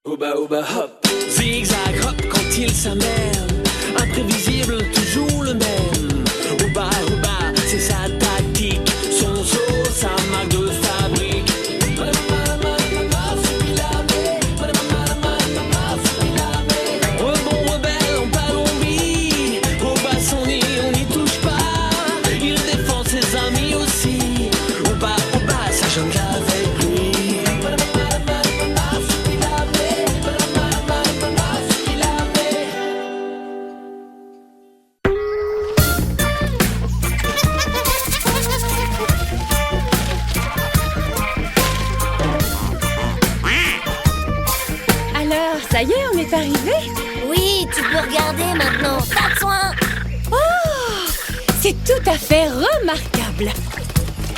Oba oba hop, zigzag hop quand il s'amène, imprévisible, toujours le même. Oba oba, c'est sa tactique, son saut, sa marque de fabrique. Rebond rebelle en Palombie, Oba son nid, on n'y touche pas. Il défend ses amis aussi. Oba ça jongle avec lui. Alors, ça y est, on est arrivé? Oui, tu peux regarder maintenant. Pas de soin. Oh, c'est tout à fait remarquable.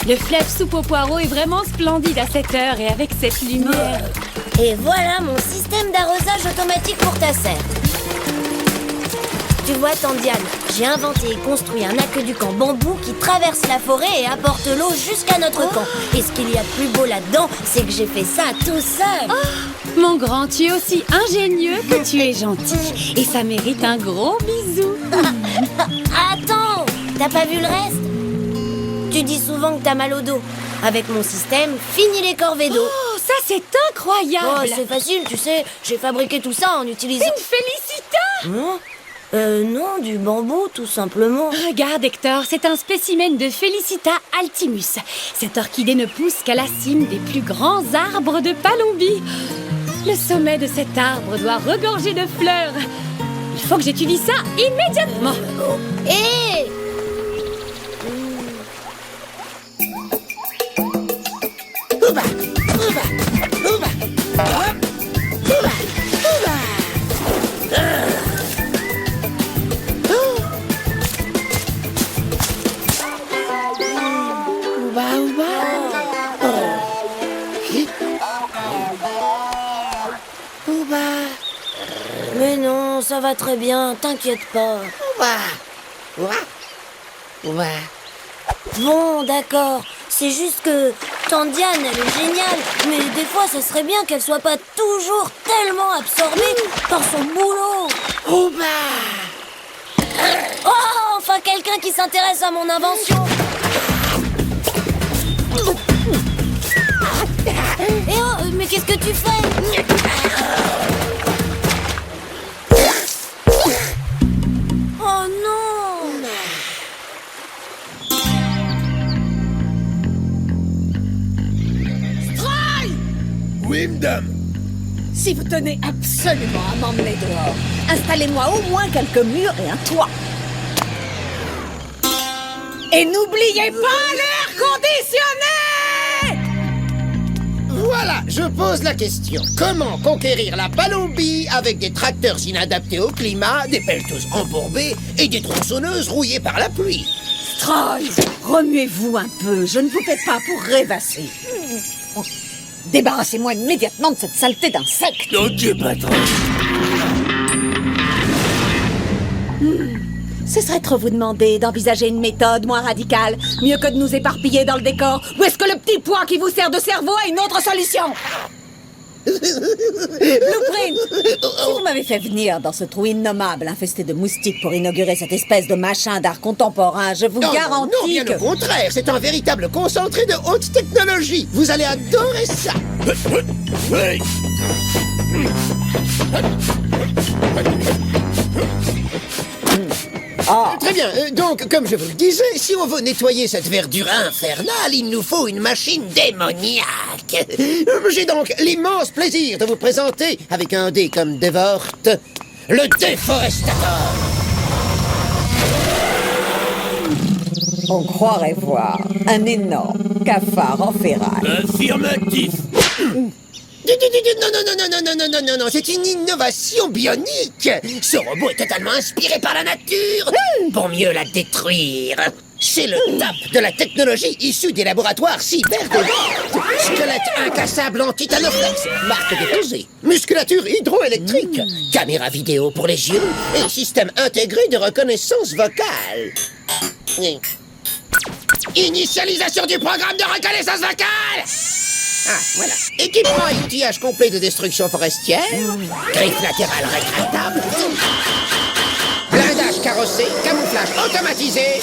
Le fleuve soupe au poireau est vraiment splendide à cette heure et avec cette lumière. Et voilà mon système d'arrosage automatique pour ta serre. Tu vois, Tandiane, j'ai inventé et construit un aqueduc en bambou qui traverse la forêt et apporte l'eau jusqu'à notre camp. Et ce qu'il y a de plus beau là-dedans, c'est que j'ai fait ça tout seul. Oh, mon grand, tu es aussi ingénieux que tu es gentil. Et ça mérite un gros bisou. Attends, t'as pas vu le reste? Tu dis souvent que t'as mal au dos. Avec mon système, fini les corvées d'eau. Oh, ça c'est incroyable. Oh, c'est facile, tu sais, j'ai fabriqué tout ça en utilisant... Une félicita. Non, du bambou, tout simplement. Regarde, Hector, c'est un spécimen de Felicita altimus. Cette orchidée ne pousse qu'à la cime des plus grands arbres de Palombie. Le sommet de cet arbre doit regorger de fleurs. Il faut que j'étudie ça immédiatement. Hé! Ouba, ouba, ouba, hop, ouba, ouba. Ouba, ouba. Ouba, Mais non, ça va très bien, t'inquiète pas. ouba, ouba, ouba. Bon, d'accord, c'est juste que Tandiane, elle est géniale, mais des fois, ça serait bien qu'elle soit pas toujours tellement absorbée par son boulot. Ouba. Oh, enfin quelqu'un qui s'intéresse à mon invention. Eh oh, mais qu'est-ce que tu fais? Oh non! Oui, madame. Si vous tenez absolument à m'emmener dehors, installez-moi au moins quelques murs et un toit. Et n'oubliez pas l'air conditionné! Voilà, je pose la question. Comment conquérir la Palombie avec des tracteurs inadaptés au climat, des pelleteuses embourbées et des tronçonneuses rouillées par la pluie? Stroy, remuez-vous un peu, je ne vous paie pas pour rêvasser. Débarrassez-moi immédiatement de cette saleté d'insectes. Ok, patron. Ce serait trop vous demander d'envisager une méthode moins radicale, mieux que de nous éparpiller dans le décor. Ou est-ce que le petit pois qui vous sert de cerveau a une autre solution? Blueprint, si vous m'avez fait venir dans ce trou innommable infesté de moustiques pour inaugurer cette espèce de machin d'art contemporain, je vous garantis non, bien que... au contraire, c'est un véritable concentré de haute technologie. Vous allez adorer ça. Très bien, donc, comme je vous le disais, si on veut nettoyer cette verdure infernale, il nous faut une machine démoniaque. J'ai donc l'immense plaisir de vous présenter, avec un dé comme Devort, le Déforestator. On croirait voir un énorme cafard en ferraille. Affirmatif. Non, c'est une innovation bionique. Ce robot est totalement inspiré par la nature pour mieux la détruire. C'est le top de la technologie issue des laboratoires Cyberdevort. Squelette incassable en titanoflex, marque déposée. Musculature hydroélectrique, caméra vidéo pour les yeux et système intégré de reconnaissance vocale. Initialisation du programme de reconnaissance vocale. Ah, voilà. Équipement et outillage complet de destruction forestière. Griffe latérale rétractable. Blindage carrossé, camouflage automatisé.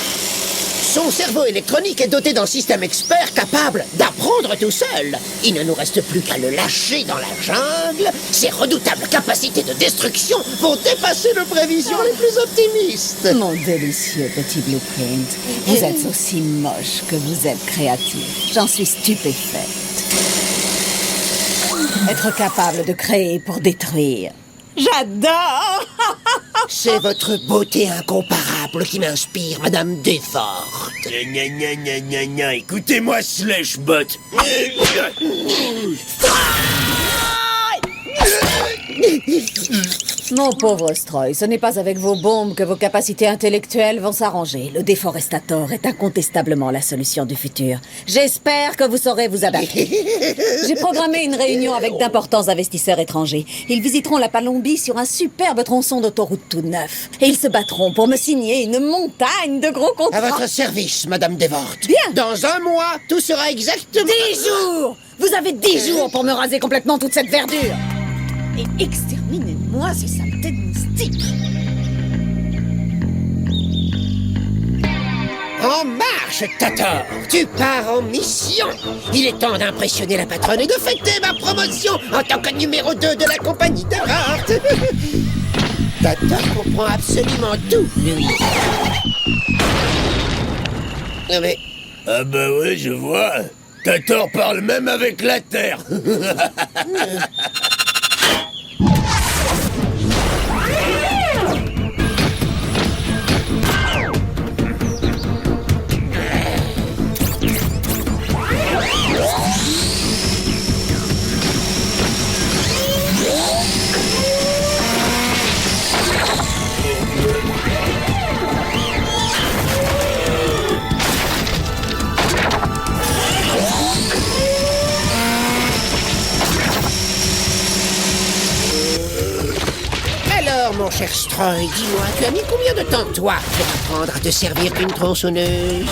Son cerveau électronique est doté d'un système expert capable d'apprendre tout seul. Il ne nous reste plus qu'à le lâcher dans la jungle. Ses redoutables capacités de destruction vont dépasser nos prévisions les plus optimistes. Mon délicieux petit blueprint. Vous êtes aussi moche que vous êtes créatif. J'en suis stupéfaite. Être capable de créer pour détruire. J'adore! C'est votre beauté incomparable qui m'inspire, Madame Devort. Gna gna gna gna gna, écoutez-moi, Slashbot. Mon pauvre Stroy, ce n'est pas avec vos bombes que vos capacités intellectuelles vont s'arranger. Le déforestator est incontestablement la solution du futur. J'espère que vous saurez vous adapter. J'ai programmé une réunion avec d'importants investisseurs étrangers. Ils visiteront la Palombie sur un superbe tronçon d'autoroute tout neuf. Et ils se battront pour me signer une montagne de gros contrats. À votre service, Madame Devort. Bien. Dans un mois, tout sera exactement... 10 jours! Vous avez 10 jours pour me raser complètement toute cette verdure. Et exterminez-moi ces saletés de moustiques. En marche, Tator! Tu pars en mission! Il est temps d'impressionner la patronne et de fêter ma promotion en tant que numéro 2 de la compagnie Devort! Tator comprend absolument tout, lui. Mais... Ah bah ouais, je vois. Tator parle même avec la Terre. Alors, mon cher Stroy, dis-moi, tu as mis combien de temps, toi, pour apprendre à te servir d'une tronçonneuse?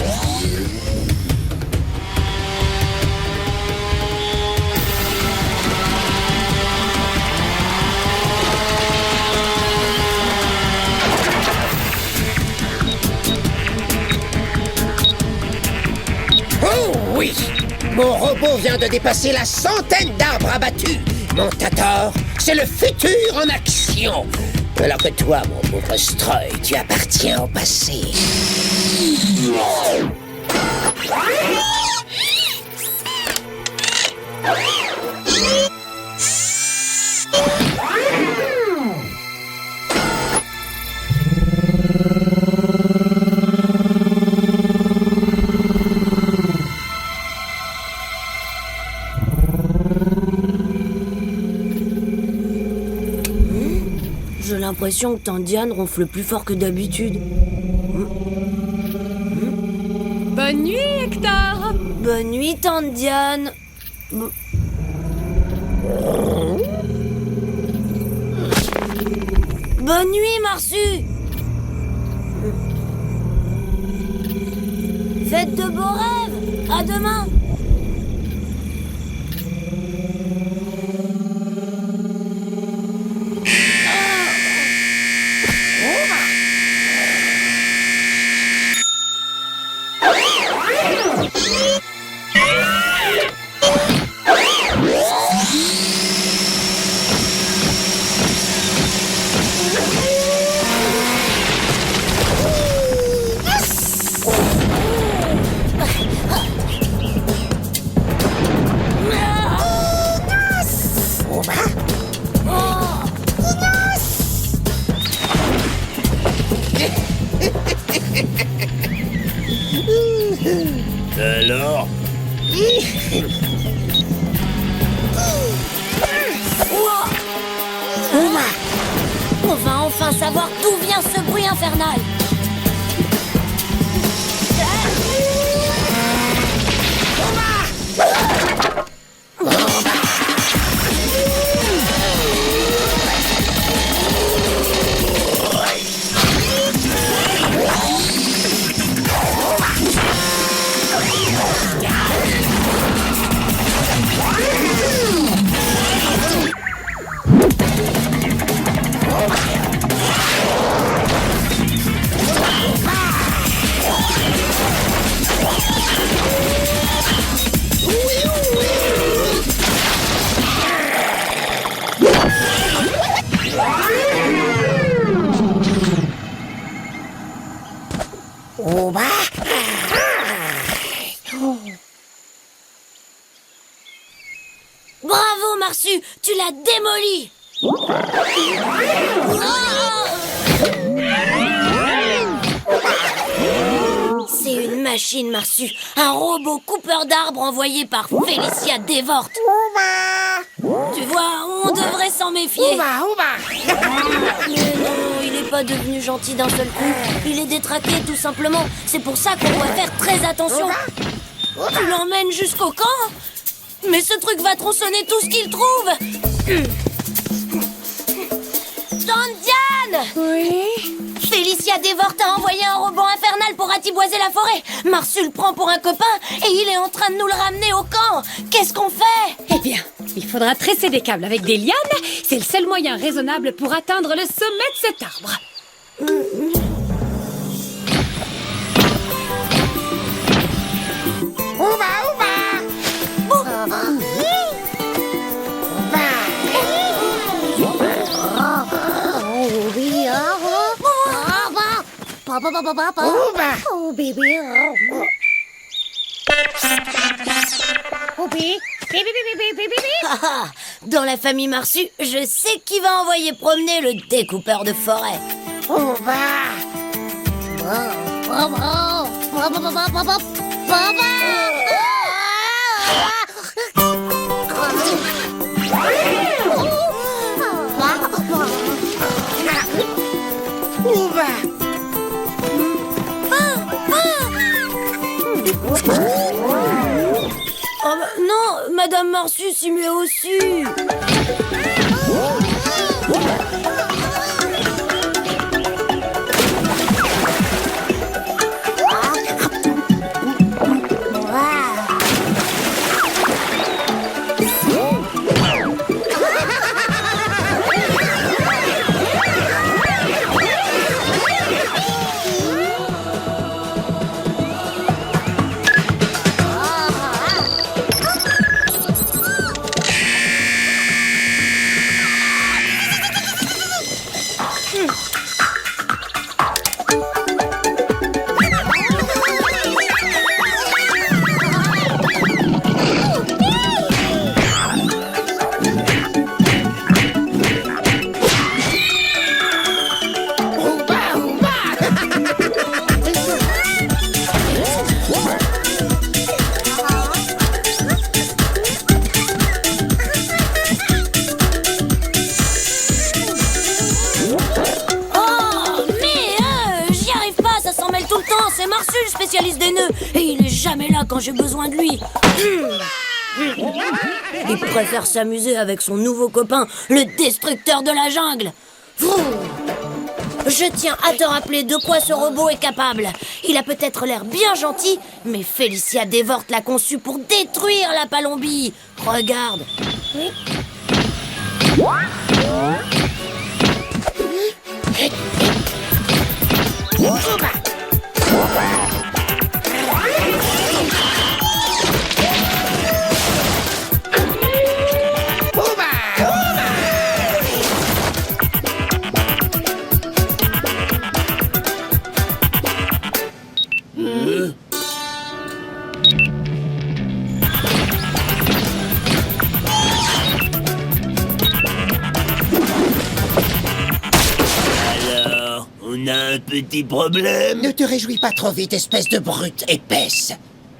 Oh oui! Mon robot vient de dépasser la centaine d'arbres abattus. Mon Tator, c'est le futur en action. Alors que toi, mon pauvre Stroy, tu appartiens au passé. J'ai l'impression que Tandiane ronfle plus fort que d'habitude. Bonne nuit, Hector. Bonne nuit, Tandiane. Bonne nuit, Marsu. Faites de beaux rêves. À demain. Alors? On va enfin savoir d'où vient ce bruit infernal. démoli. C'est une machine, Marsu. Un robot coupeur d'arbres envoyé par Félicia Devort. Tu vois, on devrait s'en méfier. Mais non, il n'est pas devenu gentil d'un seul coup. Il est détraqué, tout simplement. C'est pour ça qu'on doit faire très attention. Tu l'emmènes jusqu'au camp? Mais ce truc va tronçonner tout ce qu'il trouve. Tandiane! Oui? Félicia Devort a envoyé un robot infernal pour ratiboiser la forêt. Marsu le prend pour un copain et il est en train de nous le ramener au camp. Qu'est-ce qu'on fait? Eh bien, il faudra tresser des câbles avec des lianes. C'est le seul moyen raisonnable pour atteindre le sommet de cet arbre. Dans la famille Marsu, je sais qui va envoyer promener le découpeur de forêt. Oh bah, non, Madame Marsu s'y met aussi. C'est Marsu le spécialiste des nœuds. Et il est jamais là quand j'ai besoin de lui. Il préfère s'amuser avec son nouveau copain, le destructeur de la jungle. Je tiens à te rappeler de quoi ce robot est capable. Il a peut-être l'air bien gentil, mais Félicia Devort l'a conçu pour détruire la Palombie. Regarde. On a un petit problème. Ne te réjouis pas trop vite, espèce de brute épaisse.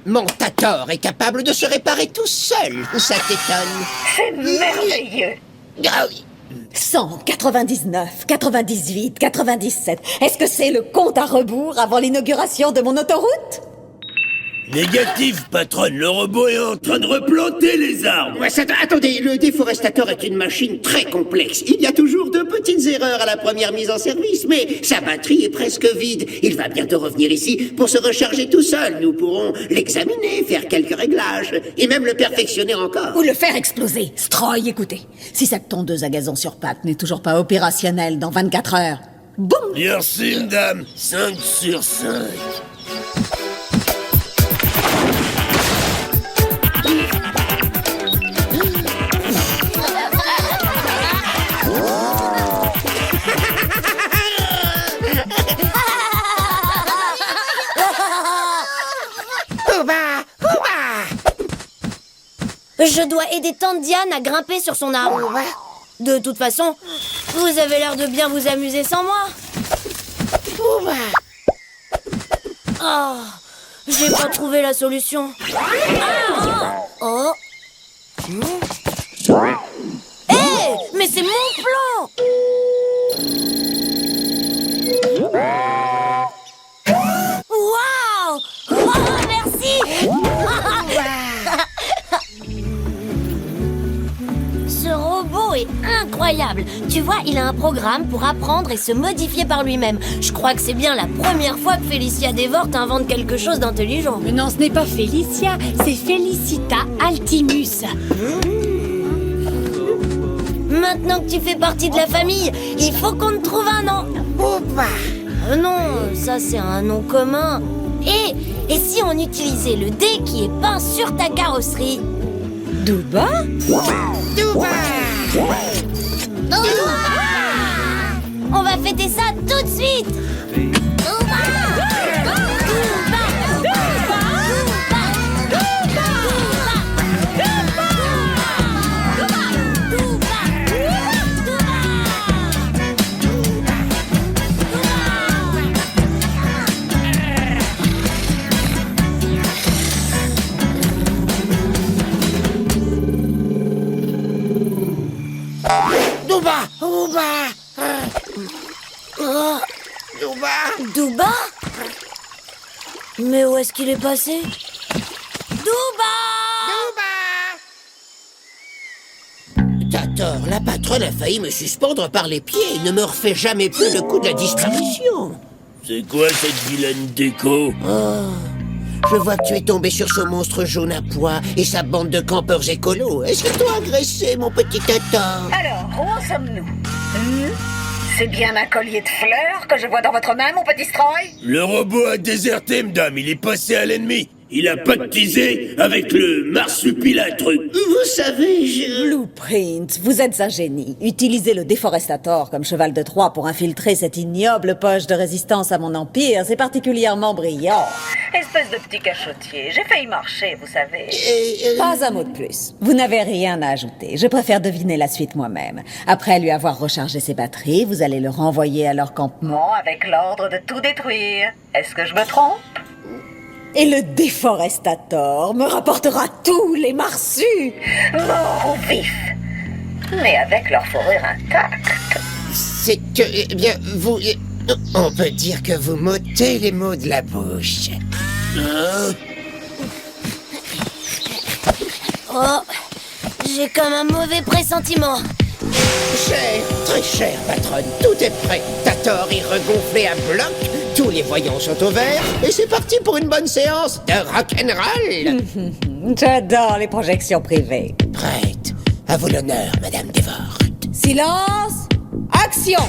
Mon Tator est capable de se réparer tout seul. Ça t'étonne? C'est merveilleux. Ah oui. 100, 99, 98, 97. Est-ce que c'est le compte à rebours avant l'inauguration de mon autoroute? Négatif, patronne. Le robot est en train de replanter les arbres. Ouais, attendez, le déforestateur est une machine très complexe. Il y a toujours de petites erreurs à la première mise en service, mais sa batterie est presque vide. Il va bientôt revenir ici pour se recharger tout seul. Nous pourrons l'examiner, faire quelques réglages, et même le perfectionner encore. Ou le faire exploser. Stroy, écoutez. Si cette tondeuse à gazon sur pattes n'est toujours pas opérationnelle dans 24 heures, boum! Merci, madame. 5 sur 5. Je dois aider Tante Diane à grimper sur son arbre. De toute façon, vous avez l'air de bien vous amuser sans moi. Oh, j'ai pas trouvé la solution. Oh. Hé, mais c'est mon plan! Waouh! Oh, merci! Ce robot est incroyable. Tu vois, il a un programme pour apprendre et se modifier par lui-même. Je crois que c'est bien la première fois que Félicia Devort invente quelque chose d'intelligent. Mais non, ce n'est pas Félicia, c'est Félicita Altimus. Maintenant que tu fais partie de la famille, il faut qu'on te trouve un nom. Non, ça c'est un nom commun. Et si on utilisait le dé qui est peint sur ta carrosserie? Douba? On va fêter ça tout de suite. Douba? Mais où est-ce qu'il est passé? Douba! T'as tort, la patronne a failli me suspendre par les pieds et ne me refait jamais plus le coup de la disparition. C'est quoi cette vilaine déco? Je vois que tu es tombé sur ce monstre jaune à pois et sa bande de campeurs écolos. Est-ce que t'as agressé, mon petit tata? Alors, où en sommes-nous? C'est bien un collier de fleurs que je vois dans votre main, mon petit Stroy? Le robot a déserté, madame. Il est passé à l'ennemi. Il a pactisé avec le marsupilâtre. Vous savez, Blueprint, vous êtes un génie. Utilisez le déforestator comme cheval de Troie pour infiltrer cette ignoble poche de résistance à mon empire, c'est particulièrement brillant. Espèce de petit cachotier, j'ai failli marcher, vous savez. Pas un mot de plus. Vous n'avez rien à ajouter. Je préfère deviner la suite moi-même. Après lui avoir rechargé ses batteries, vous allez le renvoyer à leur campement. Bon, avec l'ordre de tout détruire. Est-ce que je me trompe? Et le déforestator me rapportera tous les marsus. Mort ou vif. Mais avec leur fourrure intacte. c'est que, eh bien, vous... On peut dire que vous m'ôtez les mots de la bouche. Oh, j'ai comme un mauvais pressentiment. Cher, très cher, patronne, tout est prêt. Tator est regonflé à bloc, tous les voyants sont au vert, et c'est parti pour une bonne séance de rock'n'roll. J'adore les projections privées. Prête. À vous l'honneur, Madame Devort. Silence! Action!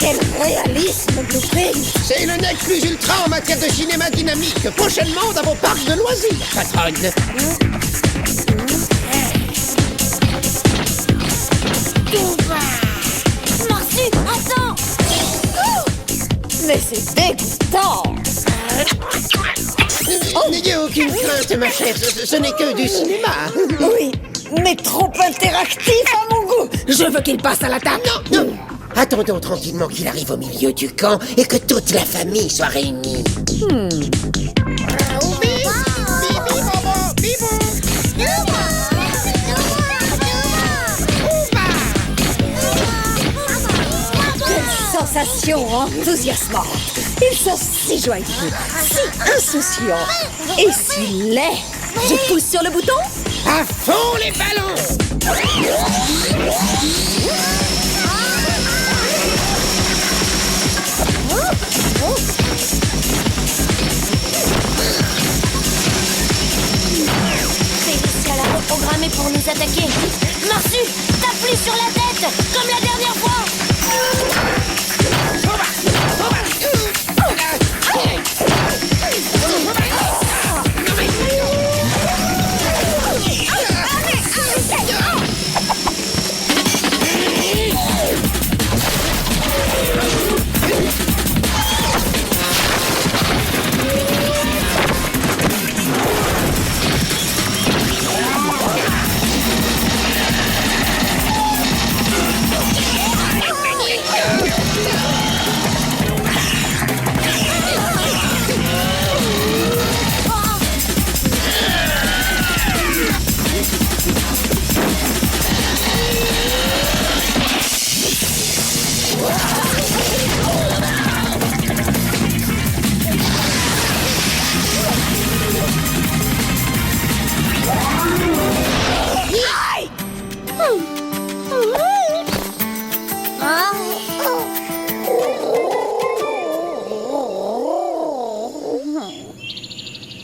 Quel réalisme, Blueprint! C'est le nec plus ultra en matière de cinéma dynamique, prochainement dans vos parcs de loisirs, patronne. Marsu, attends! Mais c'est dégoûtant! N'ayez aucune crainte, ma chère, ce n'est que du cinéma. Oui, mais trop interactif à mon goût! Je veux qu'il passe à la table! Non, non. Attendons tranquillement qu'il arrive au milieu du camp et que toute la famille soit réunie. Quelle sensation enthousiasmante! Ils sont si joyeux, si insouciants et si laids! Je pousse sur le bouton? À fond les ballons! Félicia l'a reprogrammé pour nous attaquer. Marsu, tape-lui sur la tête, comme la dernière fois.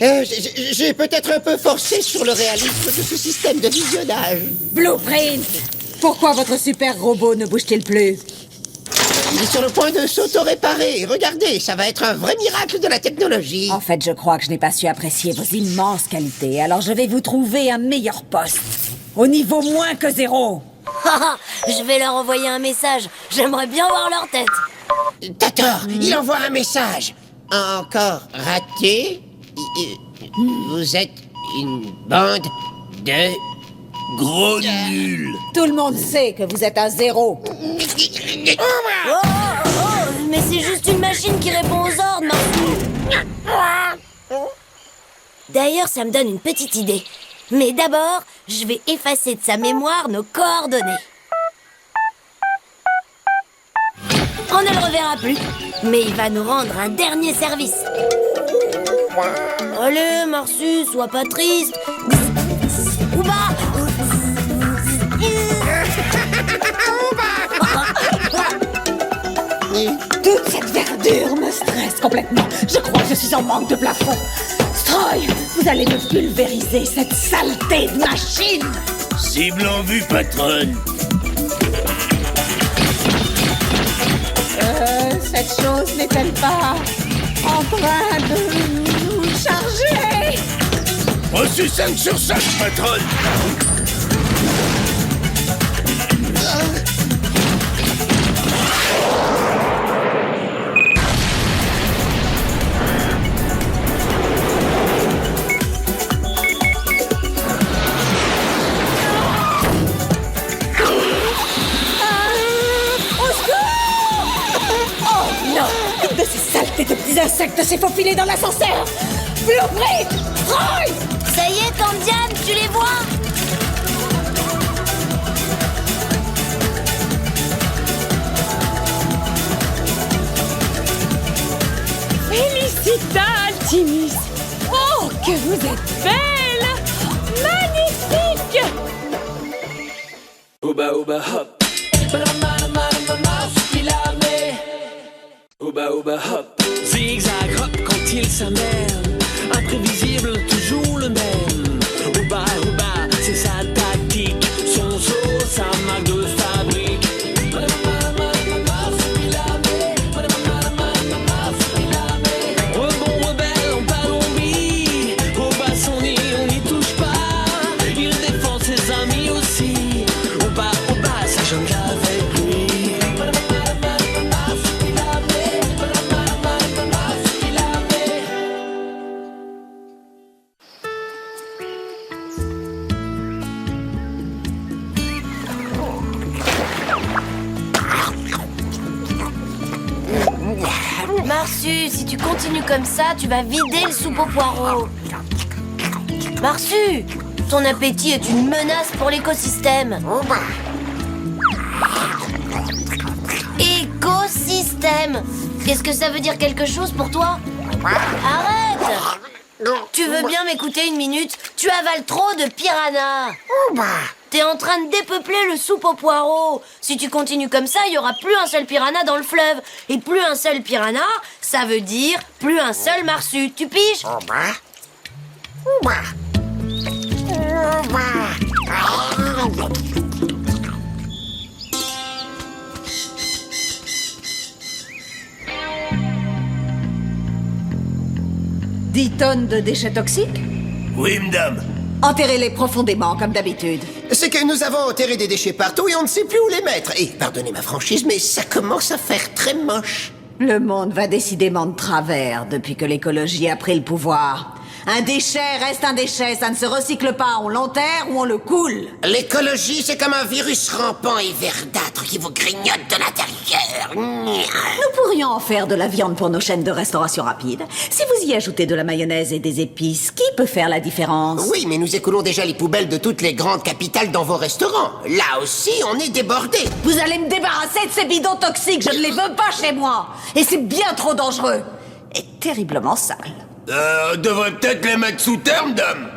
J'ai peut-être un peu forcé sur le réalisme de ce système de visionnage. Blueprint! Pourquoi votre super robot ne bouge-t-il plus? Il est sur le point de s'auto-réparer. Regardez, ça va être un vrai miracle de la technologie. En fait, je crois que je n'ai pas su apprécier vos immenses qualités, alors je vais vous trouver un meilleur poste. Au niveau moins que 0. Je vais leur envoyer un message. J'aimerais bien voir leur tête. Tator, il envoie un message. Encore raté. Vous êtes une bande de... Gros nul. Tout le monde sait que vous êtes un 0. Mais c'est juste une machine qui répond aux ordres, Marsu. D'ailleurs, ça me donne une petite idée. Mais d'abord, je vais effacer de sa mémoire nos coordonnées. On ne le reverra plus, mais il va nous rendre un dernier service. Allez, Marsu, sois pas triste. Ouba! Toute cette verdure me stresse complètement. Je crois que je suis en manque de plafond. Stroy, vous allez me pulvériser cette saleté de machine. Cible en vue, patronne. Cette chose n'est-elle pas en train de nous charger? Reçu 5 sur 5, patronne. Saleté de petits insectes s'est faufilé dans l'ascenseur. Blueprint! Troy! Ça y est, Candiane, tu les vois? Félicita, Altimus. Oh, que vous êtes belle! Magnifique! Ouba ouba hop. Ouba ouba hop. Zigzag hop quand il s'amène. Imprévisible, toujours le même. Ouba ouba, c'est sa tactique. Son saut, sa marque de fabrique. Rebond rebelle en Palombie. Ouba son nid, on n'y touche pas. Il défend ses amis aussi. Ouba ouba, ça jongle avec lui. Marsu, si tu continues comme ça, tu vas vider le soupe au poireau. Marsu, ton appétit est une menace pour l'écosystème. Écosystème. Qu'est-ce que ça veut dire quelque chose pour toi? Arrête! Tu veux bien m'écouter une minute? Tu avales trop de piranhas. T'es en train de dépeupler le soupe au poireau. Si tu continues comme ça, il y aura plus un seul piranha dans le fleuve. Et plus un seul piranha, ça veut dire plus un seul Marsu. Tu piges? « 10 tonnes de déchets toxiques? Oui, madame. Enterrez-les profondément, comme d'habitude. C'est que nous avons enterré des déchets partout et on ne sait plus où les mettre. Et pardonnez ma franchise, mais ça commence à faire très moche. Le monde va décidément de travers depuis que l'écologie a pris le pouvoir. Un déchet reste un déchet, ça ne se recycle pas, on l'enterre ou on le coule. L'écologie, c'est comme un virus rampant et verdâtre qui vous grignote de l'intérieur. Nous pourrions en faire de la viande pour nos chaînes de restauration rapide. Si vous y ajoutez de la mayonnaise et des épices, qui peut faire la différence? Oui, mais nous écoulons déjà les poubelles de toutes les grandes capitales dans vos restaurants. Là aussi, on est débordés. Vous allez me débarrasser de ces bidons toxiques, je ne les veux pas chez moi. Et c'est bien trop dangereux. Et terriblement sale. On devrait peut-être les mettre sous terre, madame.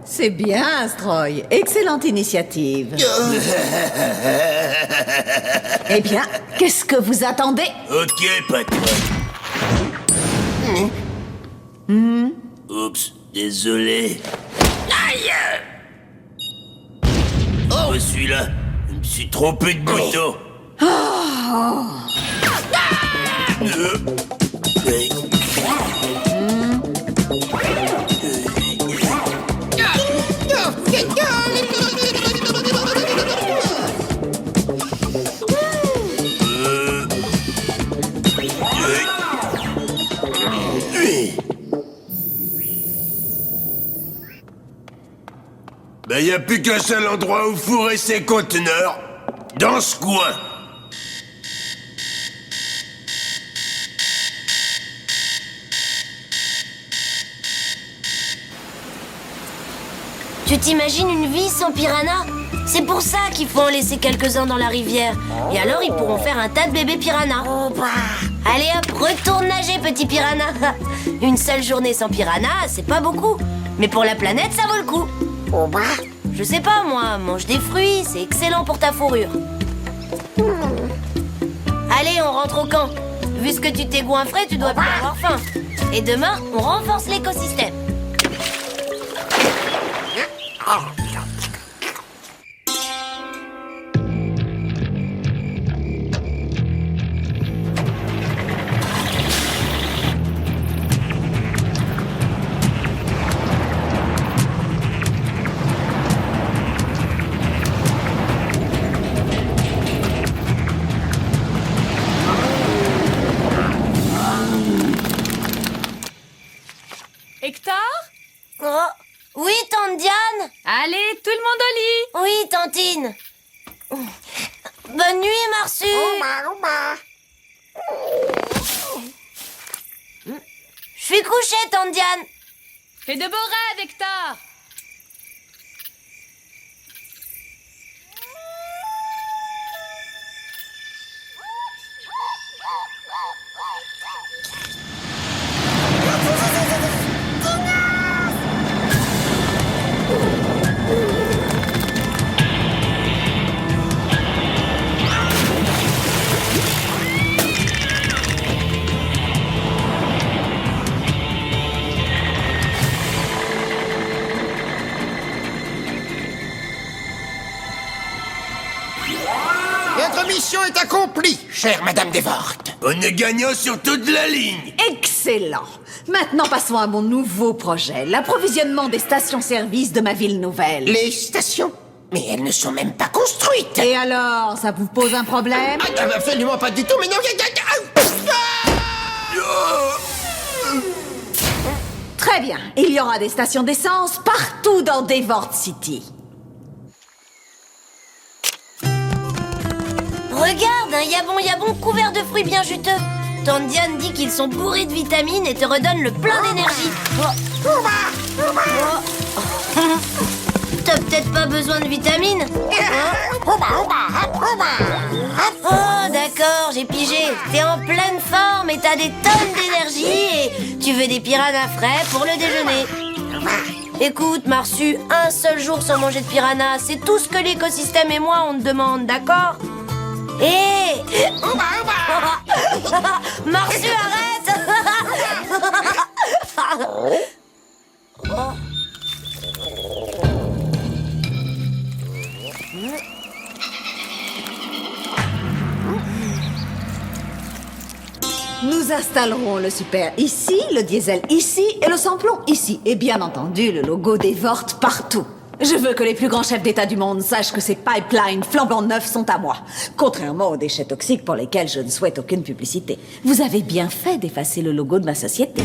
C'est bien, Stroy. Excellente initiative. Eh bien, qu'est-ce que vous attendez? Ok, patron. Oups, désolé. Aïe! Oh, celui-là, je me suis trompé de bouton. Ben, y a plus qu'un seul endroit où fourrer ces conteneurs. Dans ce coin. Tu t'imagines une vie sans piranha? C'est pour ça qu'il faut en laisser quelques-uns dans la rivière. Et alors ils pourront faire un tas de bébés piranhas. Allez hop, retourne nager, petit piranha. Une seule journée sans piranha, c'est pas beaucoup. Mais pour la planète, ça vaut le coup. Je sais pas, moi, mange des fruits, c'est excellent pour ta fourrure. Allez, on rentre au camp. Vu ce que tu t'es goinfré, tu dois plus avoir faim. Et demain, on renforce l'écosystème. Hector? Oh, oui, tante Diane? Allez, tout le monde au lit! Oui, tantine. Bonne nuit, Marsu. Je suis couchée, tante Diane. Fais de beaux rêves, Hector! Notre mission est accomplie, chère Madame Devort. On est gagnant sur toute la ligne. Excellent. Maintenant, passons à mon nouveau projet, l'approvisionnement des stations-service de ma ville nouvelle. Les stations? Mais elles ne sont même pas construites. Et alors, ça vous pose un problème? Absolument pas du tout, mais non... Très bien. Il y aura des stations d'essence partout dans Devort City. Regarde, un yabon couvert de fruits bien juteux. Tante Diane dit qu'ils sont bourrés de vitamines et te redonnent le plein d'énergie. T'as peut-être pas besoin de vitamines. Oh, d'accord, j'ai pigé. T'es en pleine forme et t'as des tonnes d'énergie et tu veux des piranhas frais pour le déjeuner. Écoute, Marsu, un seul jour sans manger de piranhas, c'est tout ce que l'écosystème et moi on te demande, d'accord? Hé Marsu, arrête. Nous installerons le super ici, le diesel ici et le samplon ici. Et bien entendu, le logo Devort partout. Je veux que les plus grands chefs d'État du monde sachent que ces pipelines flambant neufs sont à moi. Contrairement aux déchets toxiques pour lesquels je ne souhaite aucune publicité. Vous avez bien fait d'effacer le logo de ma société.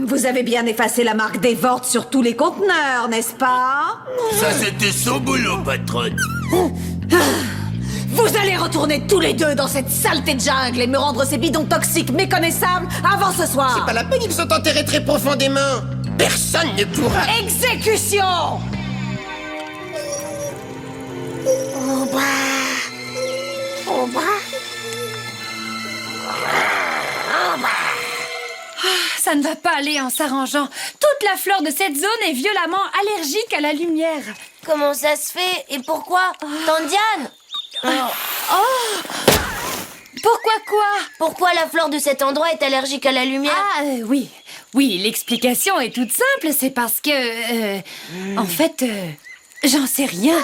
Vous avez bien effacé la marque Devort sur tous les conteneurs, n'est-ce pas? Ça, c'était son boulot, patronne. Vous allez retourner tous les deux dans cette saleté de jungle et me rendre ces bidons toxiques méconnaissables avant ce soir. C'est pas la peine, ils sont enterrés très profondément. Personne ne pourra... Exécution! Ça ne va pas aller en s'arrangeant. Toute la flore de cette zone est violemment allergique à la lumière. Comment ça se fait? Et pourquoi? Tante Diane? Pourquoi quoi? Pourquoi la flore de cet endroit est allergique à la lumière? Ah, oui. Oui, l'explication est toute simple, c'est parce que... En fait, j'en sais rien.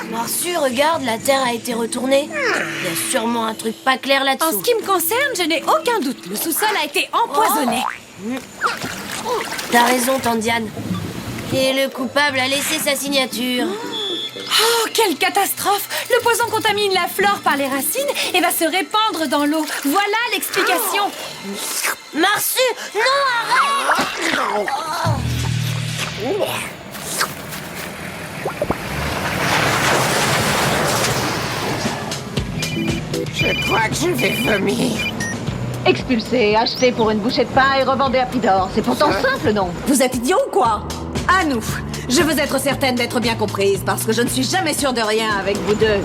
Marsu, regarde, la Terre a été retournée. Il y a sûrement un truc pas clair En là-dessous. ce qui me concerne, je n'ai aucun doute. Le sous-sol a été empoisonné. T'as raison, Tandiane. Et le coupable a laissé sa signature. Oh, quelle catastrophe! Le poison contamine la flore par les racines et va se répandre dans l'eau. Voilà l'explication. Marsu, non, arrête! Je crois que je vais vomir. Expulsé, acheté pour une bouchée de pain et revendé à prix d'or. C'est pourtant simple, non? Vous êtes idiot ou quoi? À nous. Je veux être certaine d'être bien comprise parce que je ne suis jamais sûre de rien avec vous deux.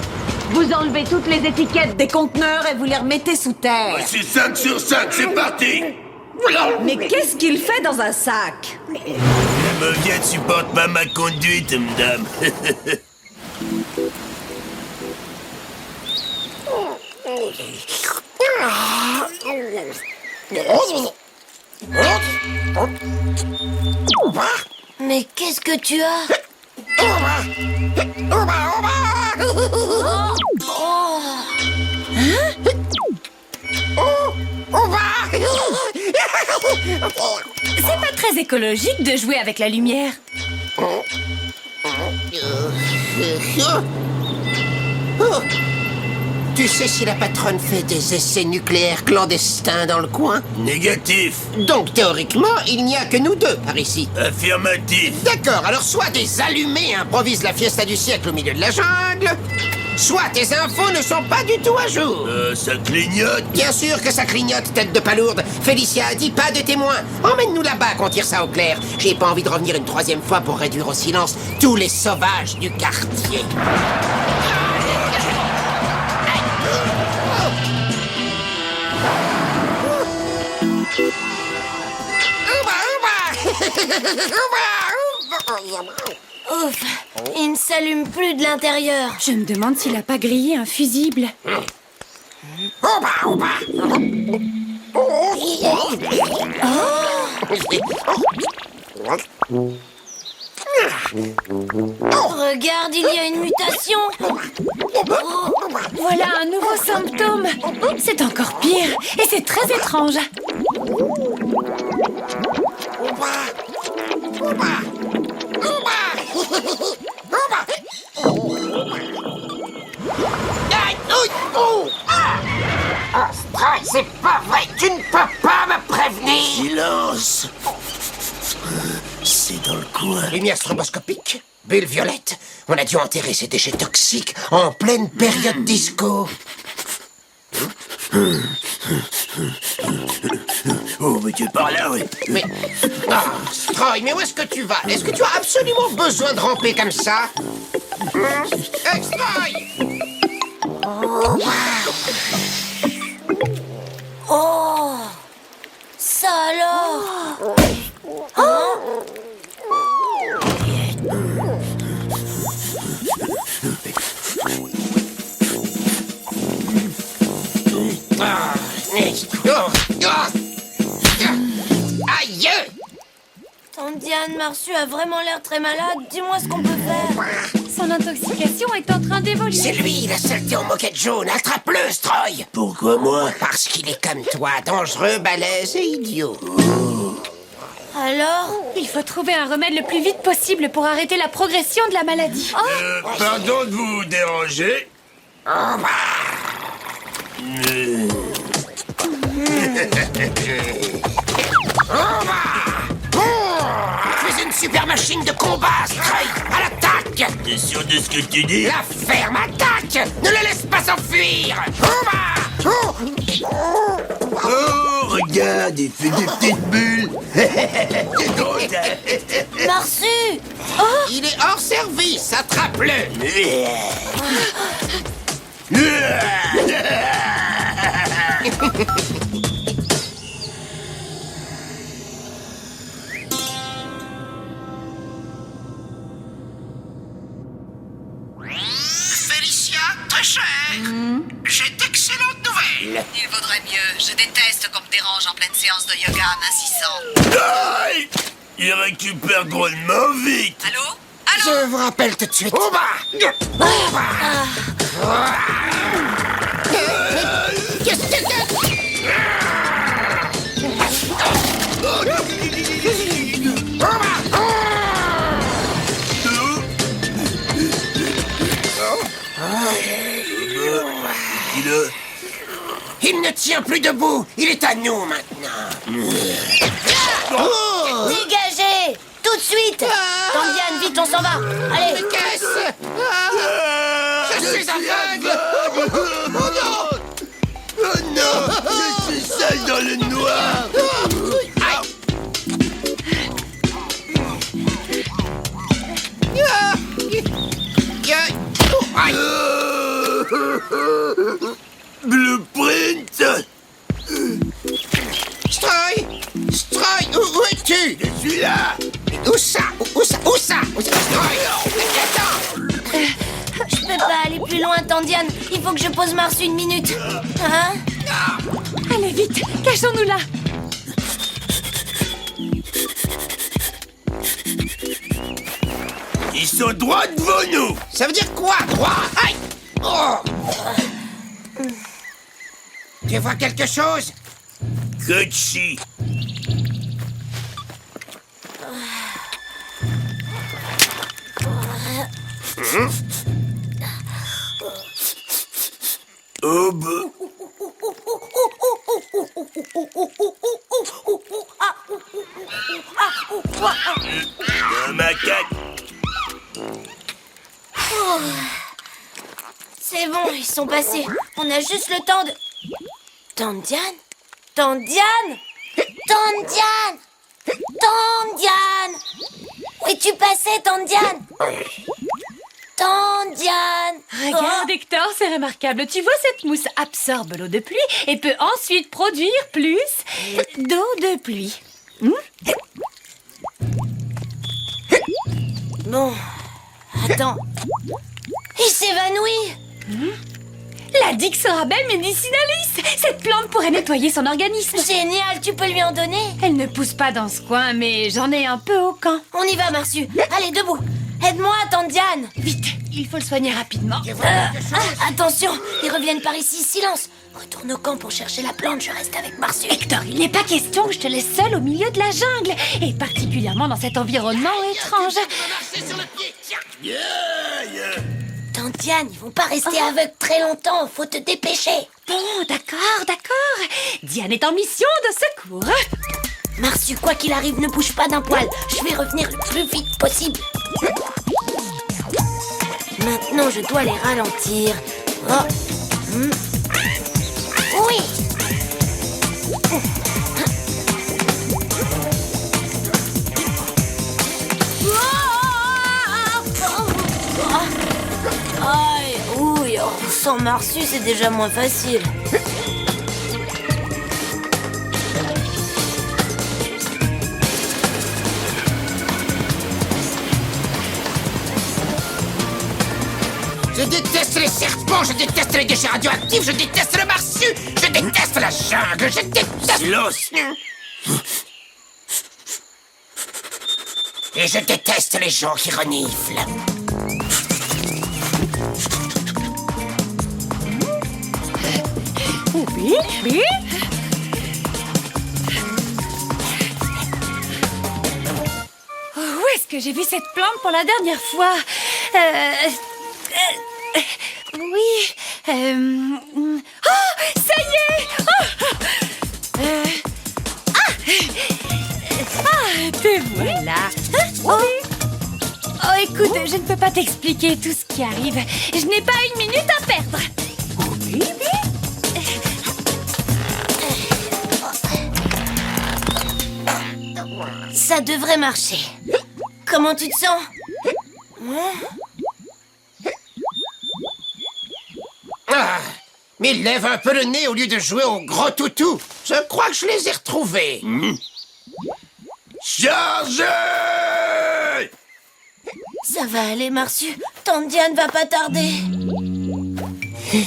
Vous enlevez toutes les étiquettes des conteneurs et vous les remettez sous terre. C'est 5 sur 5, c'est parti. Mais qu'est-ce qu'il fait dans un sac? La mauviette supporte pas ma conduite, madame. Mais qu'est-ce que tu as? C'est pas très écologique de jouer avec la lumière. Tu sais si la patronne fait des essais nucléaires clandestins dans le coin? Négatif. Donc théoriquement, il n'y a que nous deux par ici. Affirmatif. D'accord, alors soit des allumés improvisent la fiesta du siècle au milieu de la jungle, soit tes infos ne sont pas du tout à jour. Ça clignote. Bien sûr que ça clignote, tête de palourde. Félicia a dit pas de témoins. Emmène-nous là-bas qu'on tire ça au clair. J'ai pas envie de revenir une troisième fois pour réduire au silence tous les sauvages du quartier. Ouf, il ne s'allume plus de l'intérieur. Je me demande s'il a pas grillé un fusible. Regarde, il y a une mutation. Voilà un nouveau symptôme. C'est encore pire et c'est très étrange. C'est pas vrai, tu ne peux pas me prévenir. Silence. C'est dans le coin. Lumière stroboscopique, bulle violette. On a dû enterrer ces déchets toxiques en pleine période disco. Oh, mais tu es par là, oui. Mais... Ah, Stroy, mais où est-ce que tu vas? Est-ce que tu as absolument besoin de ramper comme ça? Hey, Stroy! Oh, ça alors. Aïe! Tandiane, Marsu a vraiment l'air très malade. Dis-moi ce qu'on peut faire. Son intoxication est en train d'évoluer. C'est lui, la saleté en moquette jaune. Attrape-le, Stroy! Pourquoi moi? Parce qu'il est comme toi, dangereux, balèze et idiot. Alors? Il faut trouver un remède le plus vite possible pour arrêter la progression de la maladie. Pardon de vous déranger. Tu es une super machine de combat, Stroy! À l'attaque! T'es sûr de ce que tu dis? La ferme attaque! Ne le laisse pas s'enfuir! Oh, regarde, il fait des petites bulles. C'est drôle, ça. Marsu! Il est hors service, attrape-le. Félicia, très chère. J'ai d'excellentes nouvelles. Il vaudrait mieux. Je déteste qu'on me dérange en pleine séance de yoga en insistant. Aïe! Il récupère drôlement vite. Allô? Je vous rappelle tout de suite. Qu'est-ce que c'est? Il ne tient plus debout. Il est à nous maintenant. Dégagez! Tout de suite! Tandiane, vite, on s'en va! Allez! Qu'est-ce? Je suis aveugle. Oh non! Oh non! Je suis seul dans le noir! Blueprint! Stroy! Stroy, où es-tu? Je suis là! Où ça? Stroy! Attends! Je peux pas aller plus loin, Tandiane. Il faut que je pose Marsu une minute. Hein? Allez vite, cachons-nous là. Ils sont droits devant nous! Ça veut dire quoi, droit? Aïe! Oh! Tu vois quelque chose? Kochi! Aube! Un macaque! C'est bon, ils sont passés. On a juste le temps de... Tandiane? Tandiane? Tandiane? Tandiane? Où es-tu passé, Tandiane? Tandiane? Regarde, Hector, c'est remarquable. Tu vois, cette mousse absorbe l'eau de pluie et peut ensuite produire plus d'eau de pluie. Bon, attends. Il s'évanouit. La Dixorabelle medicinalis. Cette plante pourrait nettoyer son organisme. Génial, tu peux lui en donner? Elle ne pousse pas dans ce coin, mais j'en ai un peu au camp. On y va, Marsu. Allez, debout. Aide-moi, Tandiane. Vite, il faut le soigner rapidement. Attention, ils reviennent par ici, silence. Retourne au camp pour chercher la plante, je reste avec Marsu. Hector, il n'est pas question que je te laisse seul au milieu de la jungle, et particulièrement dans cet environnement étrange. Tandiane, ils vont pas rester aveugles très longtemps, faut te dépêcher. Bon, d'accord. Diane est en mission de secours. Marsu, quoi qu'il arrive, ne bouge pas d'un poil. Je vais revenir le plus vite possible. Maintenant, je dois les ralentir. Oh. Oui. Aïe, ouille, sans Marsu, c'est déjà moins facile. Je déteste les serpents, je déteste les déchets radioactifs, je déteste le Marsu, je déteste la jungle, je déteste... Silence! Et je déteste les gens qui reniflent. Oui. Où est-ce que j'ai vu cette plante pour la dernière fois? Oui. Oh, ça y est! Te voilà. Oh, écoute, je ne peux pas t'expliquer tout ce qui arrive. Je n'ai pas une minute à perdre. Ça devrait marcher. comment tu te sens? Ah, mais lève un peu le nez au lieu de jouer au gros toutou. Je crois que je les ai retrouvés. Chargez! Ça va aller, Marsu. Tante Diane va pas tarder. Eh,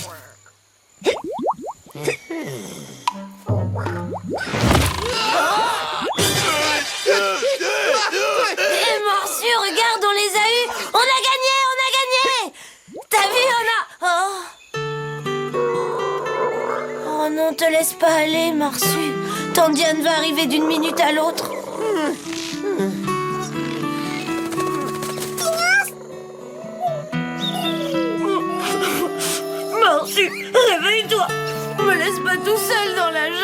Marsu, regarde, on les a eus. On a gagné, on a gagné. T'as vu, on a... Oh non, te laisse pas aller, Marsu. Tante Diane va arriver d'une minute à l'autre. Marsu, réveille-toi. Me laisse pas tout seul dans la jungle.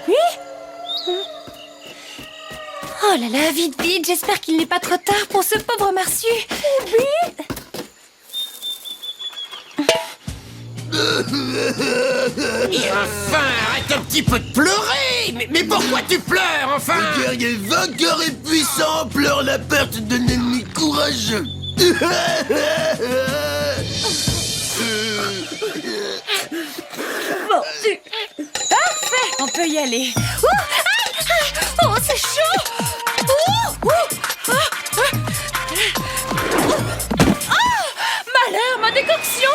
Oui. Oh là là, vite, vite, j'espère qu'il n'est pas trop tard pour ce pauvre Marsu. Oui. Et enfin, arrête un petit peu de pleurer. Mais pourquoi tu pleures, enfin? Le guerrier vainqueur et puissant pleure la perte d'un ennemi courageux. Marsu. Parfait, on peut y aller. Oh, c'est chaud. Malheur, ma décoction.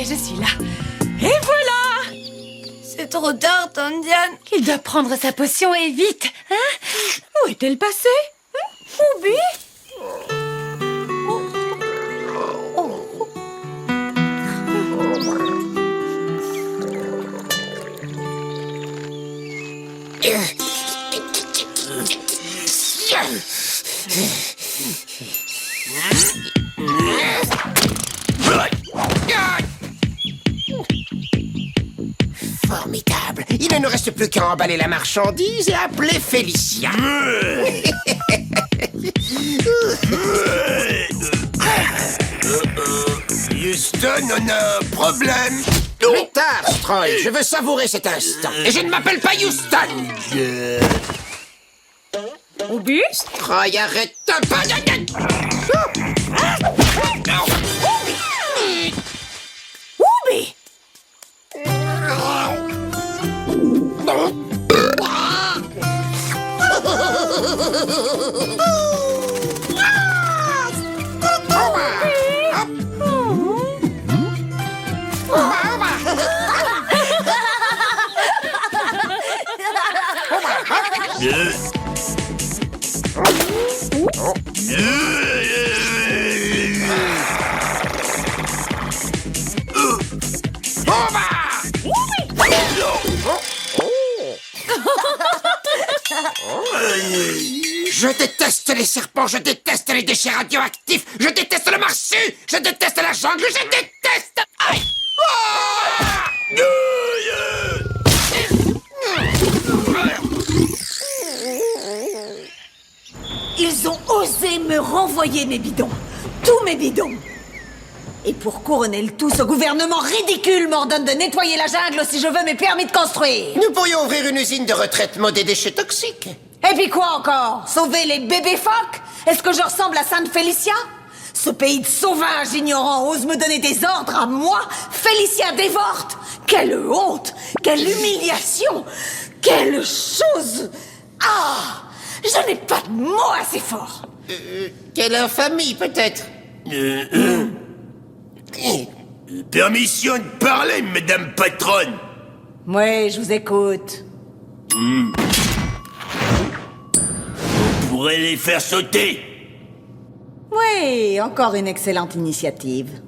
Je suis là. Et voilà! C'est trop tard, Tante Diane. Il doit prendre sa potion et vite. Hein? Où est-elle passée? Oubi? Formidable. Il ne nous reste plus qu'à emballer la marchandise et appeler Félicia. Houston, on a un problème. Plus tard, Stroy, je veux savourer cet instant. Et je ne m'appelle pas Houston. Oubi? Stroy, arrête un peu. Oubi! Je déteste les serpents, je déteste les déchets radioactifs, je déteste le marsu, je déteste la jungle, je déteste... Aïe! Ils ont osé me renvoyer mes bidons. Tous mes bidons. Et pour couronner le tout, ce gouvernement ridicule m'ordonne de nettoyer la jungle si je veux mes permis de construire. Nous pourrions ouvrir une usine de retraitement des déchets toxiques. Et puis quoi encore? Sauver les bébés phoques? Est-ce que je ressemble à Sainte Félicia? Ce pays de sauvages ignorants ose me donner des ordres à moi, Félicia Dévorte? Quelle honte! Quelle humiliation! Quelle chose! Ah! Je n'ai pas de mots assez forts! Quelle infamie, peut-être. Permission de parler, madame patronne. Oui, je vous écoute. On pourrait les faire sauter. Oui, encore une excellente initiative.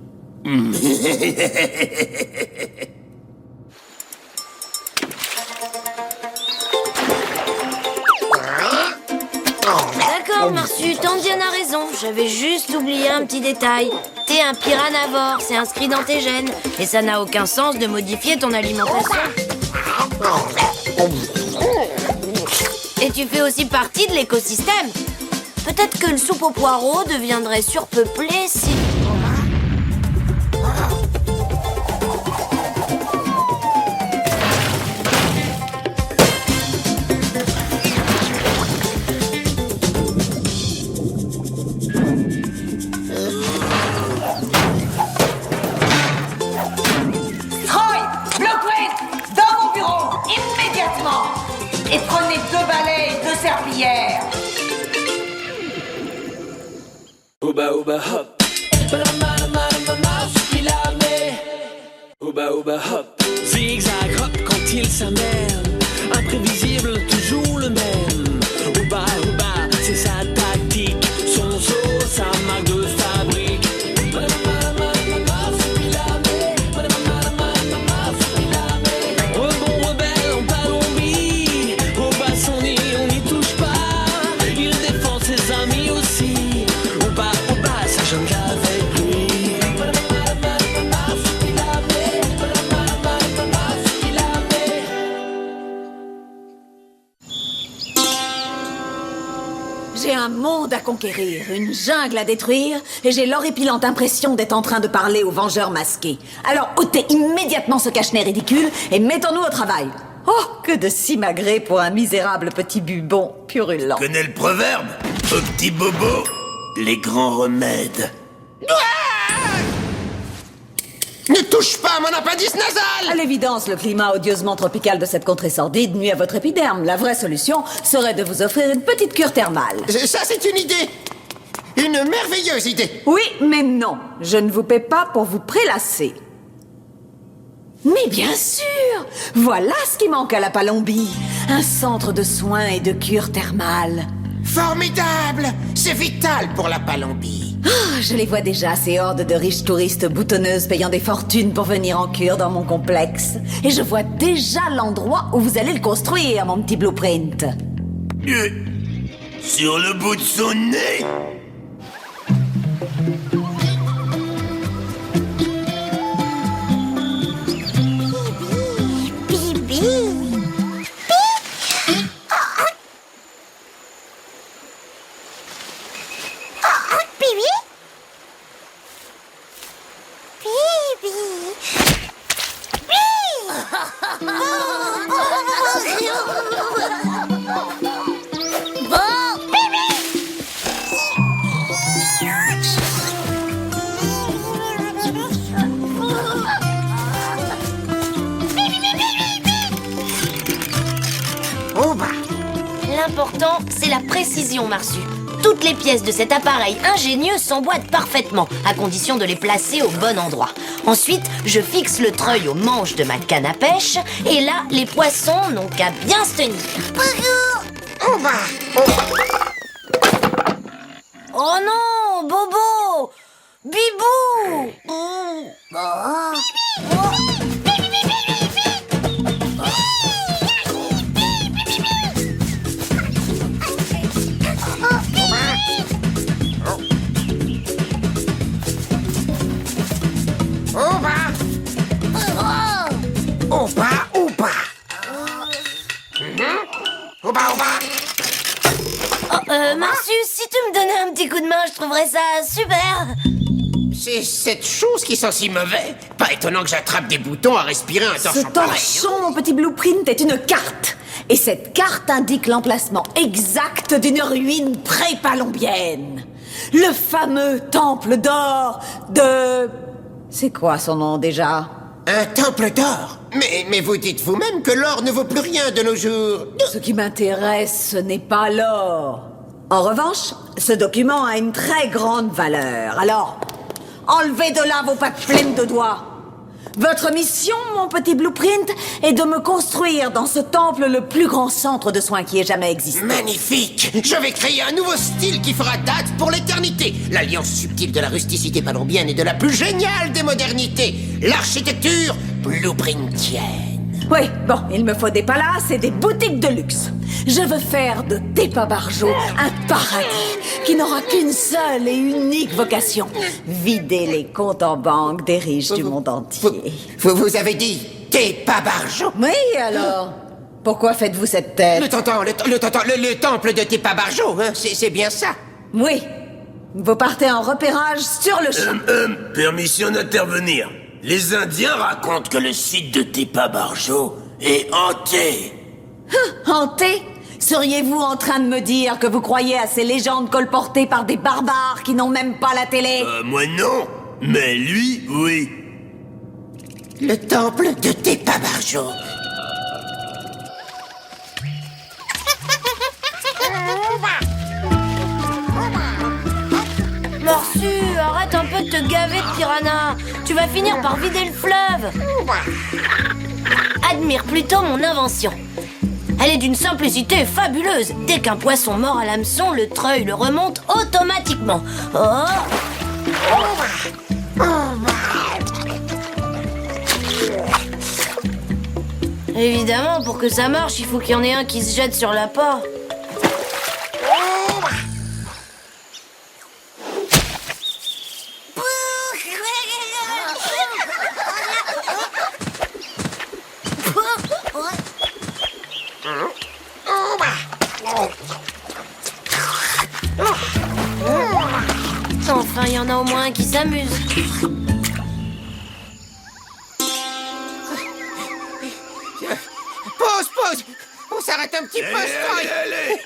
D'accord, Marsu, Tandienne a raison. J'avais juste oublié un petit détail. T'es un piranavore, c'est inscrit dans tes gènes. Et ça n'a aucun sens de modifier ton alimentation. Et tu fais aussi partie de l'écosystème. Peut-être que le soupe aux poireaux deviendrait surpeuplé si... Troy, Blueprint, dans mon bureau, immédiatement. Et prenez 2 balais et 2 serpillères. Ouba ouba hop. Ouba ouba hop. Zigzag hop quand il s'amène. Imprévisible, toujours le même. Ouba ouba, c'est sa tactique. Son saut, sa marque de fabrique. Rebond rebelle en Palombie. Ouba son nid, on n'y touche pas. Il défend ses amis aussi. Ouba ça jongle avec lui. J'ai un monde à conquérir, une jungle à détruire, et j'ai l'horripilante impression d'être en train de parler aux vengeurs masqués. Alors ôtez immédiatement ce cache-nez ridicule et mettons-nous au travail. Oh, que de simagrées pour un misérable petit bubon purulent. Connais le proverbe? Au petit bobo, les grands remèdes. Ne touche pas à mon appendice À nasal! l'évidence, le climat odieusement tropical de cette contrée sordide nuit à votre épiderme. La vraie solution serait de vous offrir une petite cure thermale. Ça, c'est une idée! Une merveilleuse idée! Oui, mais non. Je ne vous paie pas pour vous prélasser. Mais bien sûr! Voilà ce qui manque à la Palombie. Un centre de soins et de cure thermale. Formidable! C'est vital pour la Palombie. Ah, je les vois déjà, ces hordes de riches touristes boutonneuses payant des fortunes pour venir en cure dans mon complexe. Et je vois déjà l'endroit où vous allez le construire, mon petit blueprint. Sur le bout de son nez. L'important, c'est la précision, Marsu. Toutes les pièces de cet appareil ingénieux s'emboîtent parfaitement, à condition de les placer au bon endroit. Ensuite, je fixe le treuil au manche de ma canne à pêche, et là, les poissons n'ont qu'à bien se tenir. Oh non, Bobo! Bibou! Marsu, si tu me donnais un petit coup de main, je trouverais ça super. C'est cette chose qui sent si mauvais. Pas étonnant que j'attrape des boutons à respirer un torchon Ce torchon, mon petit blueprint, est une carte. Et cette carte indique l'emplacement exact d'une ruine pré-palombienne. Le fameux temple d'or de... C'est quoi son nom déjà? Un temple d'or? Mais vous dites vous-même que l'or ne vaut plus rien de nos jours. Ce qui m'intéresse, ce n'est pas l'or. En revanche, ce document a une très grande valeur. Alors, enlevez de là vos pattes pleines de doigts. Votre mission, mon petit Blueprint, est de me construire dans ce temple le plus grand centre de soins qui ait jamais existé. Magnifique! Je vais créer un nouveau style qui fera date pour l'éternité. L'alliance subtile de la rusticité palombienne et de la plus géniale des modernités. L'architecture blueprintienne. Oui, bon, il me faut des palaces et des boutiques de luxe. Je veux faire de Tepa Barjo un paradis qui n'aura qu'une seule et unique vocation. Vider les comptes en banque des riches du monde entier. Vous avez dit Tepa Barjo? Oui, alors? Pourquoi faites-vous cette tête? Le temple de Tepa Barjo, hein, c'est bien ça. Oui. Vous partez en repérage sur le champ. Permission d'intervenir. Les Indiens racontent que le site de Tepa Barjo est hanté. Hanté? Seriez-vous en train de me dire que vous croyez à ces légendes colportées par des barbares qui n'ont même pas la télé? Moi non, mais lui, oui. Le temple de Tepa Barjo. Morsu, arrête un peu de te gaver de piranha. Tu vas finir par vider le fleuve. Admire plutôt mon invention. Elle est d'une simplicité fabuleuse. Dès qu'un poisson mord à l'hameçon, le treuil le remonte automatiquement. Oh. Évidemment, pour que ça marche, il faut qu'il y en ait un qui se jette sur l'appât. Enfin, il y en a au moins un qui s'amuse. Pause! On s'arrête un petit peu, Stroy. Allez.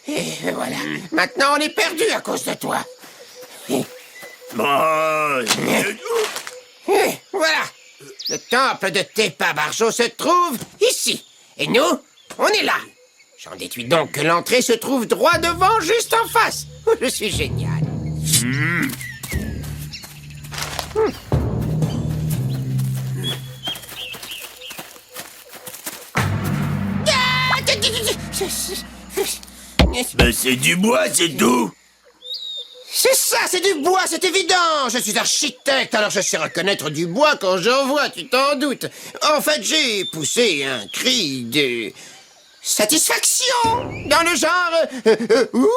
Et voilà. Maintenant, on est perdu à cause de toi. Bon, Voilà. Le temple de Tepa Barjo se trouve ici. Et nous, on est là. J'en déduis donc que l'entrée se trouve droit devant, juste en face. Je suis génial. ben c'est du bois, c'est tout. C'est ça, c'est du bois, c'est évident. Je suis architecte, alors je sais reconnaître du bois quand j'en vois, tu t'en doutes. En fait, j'ai poussé un cri de satisfaction dans le genre ouh,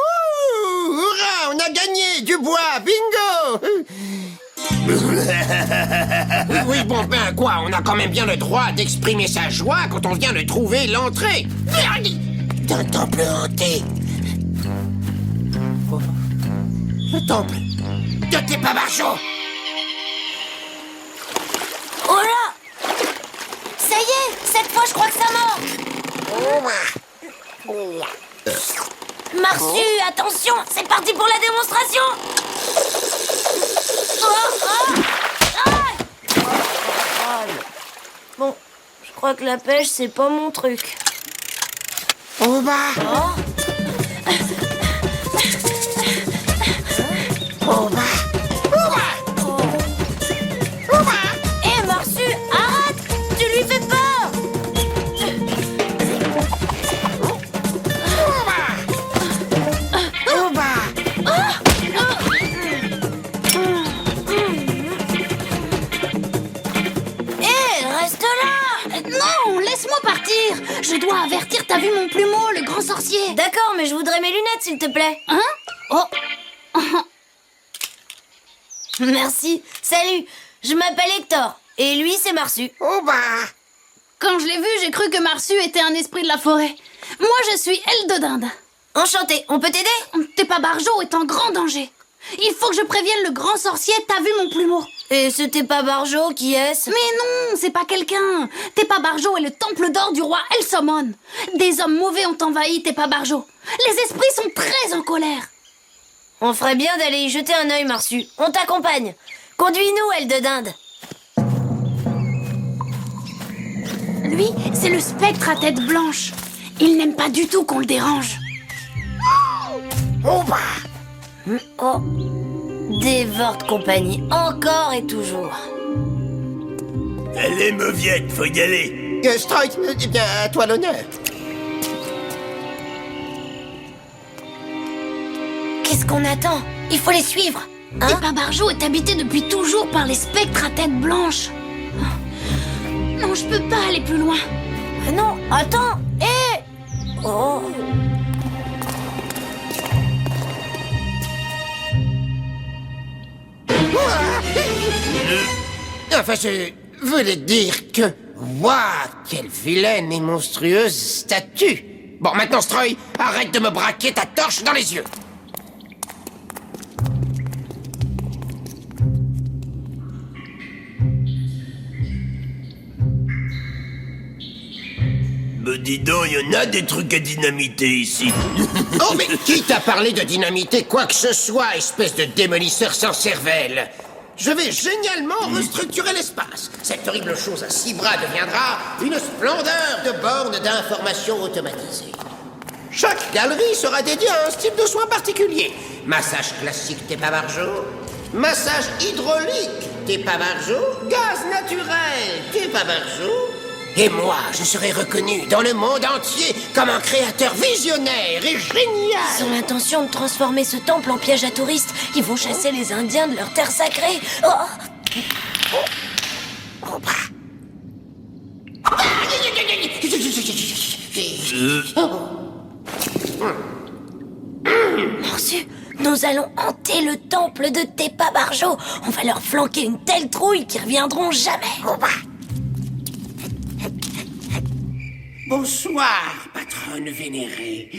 hurrah, on a gagné du bois, bingo. Oui, bon, ben quoi, on a quand même bien le droit d'exprimer sa joie quand on vient de trouver l'entrée d'un temple hanté. Le temple de Tepa Barjo. Oh là! Ça y est! Cette fois, je crois que ça mord! Marsu, attention! C'est parti pour la démonstration! Bon, je crois que la pêche, c'est pas mon truc. Oh bah. Hé, Marsu, arrête! Tu lui fais peur! Hé, reste là! Non, laisse-moi partir. Je dois avertir, t'as vu mon plumeau, le grand sorcier? D'accord, mais je voudrais mes lunettes, s'il te plaît. Hein? Oh. Merci. Salut, je m'appelle Hector. Et lui, c'est Marsu. Oh bah. Quand je l'ai vu, j'ai cru que Marsu était un esprit de la forêt. Moi, je suis Aile de Dinde. Enchanté, on peut t'aider? Tepa Barjo est en grand danger. Il faut que je prévienne le grand sorcier, t'as vu mon plumeau? Et ce Tepa Barjo, qui est-ce? Mais non, c'est pas quelqu'un. Tepa Barjo est le temple d'or du roi El Somon. Des hommes mauvais ont envahi Tepa Barjo. Les esprits sont très en colère. On ferait bien d'aller y jeter un œil, Marsu. On t'accompagne. Conduis-nous, Aile de Dinde. Lui, c'est le spectre à tête blanche. Il n'aime pas du tout qu'on le dérange. Oh bah. Oh. Dévorte compagnie, encore et toujours. Allez, mauviette, faut y aller. Stroy, eh bien, à toi l'honneur. Qu'est-ce qu'on attend? Il faut les suivre. Hein? Pépin Barjot est habité depuis toujours par les spectres à tête blanche. Non, je peux pas aller plus loin. Ah non, attends. Hé! Oh. Enfin, je voulais dire que... Waouh, quelle vilaine et monstrueuse statue. Bon, maintenant, Stroy, arrête de me braquer ta torche dans les yeux. Me dis donc, il y en a des trucs à dynamiter ici. Oh, mais qui t'a parlé de dynamiter quoi que ce soit, espèce de démolisseur sans cervelle? Je vais génialement restructurer l'espace. Cette horrible chose à 6 bras deviendra une splendeur de bornes d'information automatisée. Chaque galerie sera dédiée à un style de soin particulier. Massage classique Tepa Barjot, massage hydraulique Tepa Barjot, gaz naturel Tepa Barjot. Et moi, je serai reconnu dans le monde entier comme un créateur visionnaire et génial. Ils ont l'intention de transformer ce temple en piège à touristes. Ils vont chasser les Indiens de leur terre sacrée. Morsu, nous allons hanter le temple de Tepa Barjot. On va leur flanquer une telle trouille qu'ils reviendront jamais. Bonsoir, patronne vénérée.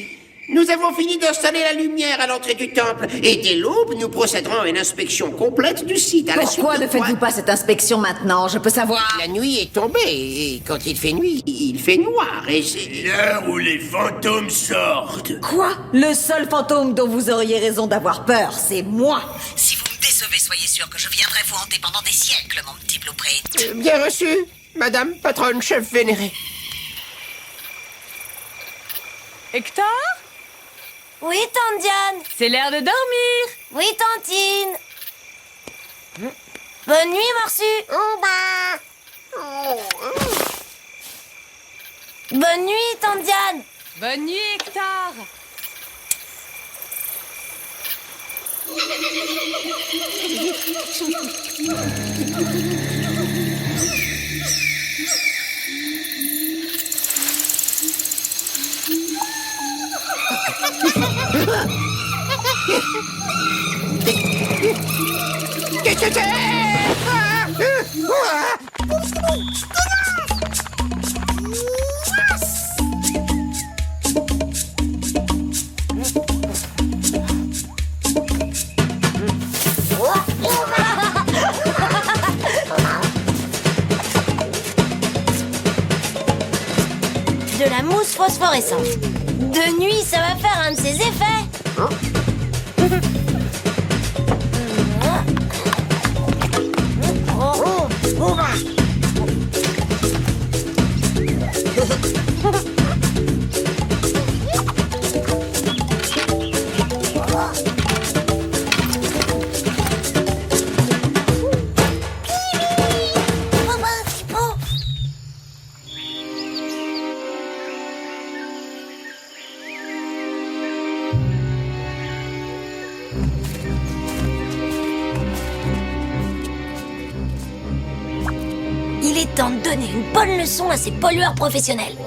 Nous avons fini d'installer la lumière à l'entrée du temple. Et dès l'aube, nous procéderons à une inspection complète du site. À Pourquoi la ne faites-vous pas cette inspection maintenant? Je peux savoir. La nuit est tombée, et quand il fait nuit, il fait noir, et c'est... L'heure où les fantômes sortent. Quoi? Le seul fantôme dont vous auriez raison d'avoir peur, c'est moi. Si vous me décevez, soyez sûr que je viendrai vous hanter pendant des siècles, mon petit blueprint. Bien reçu, madame patronne chef vénérée. Hector? Oui, Tante Diane. C'est l'heure de dormir. Oui, Tantine. Bonne nuit, Morsu. Bonne nuit, Tante Diane. Bonne nuit, Hector. Qu'est-ce que c'est? De la mousse phosphorescente. De nuit, ça va faire un de ses effets. Il est temps de donner une bonne leçon à ces pollueurs professionnels.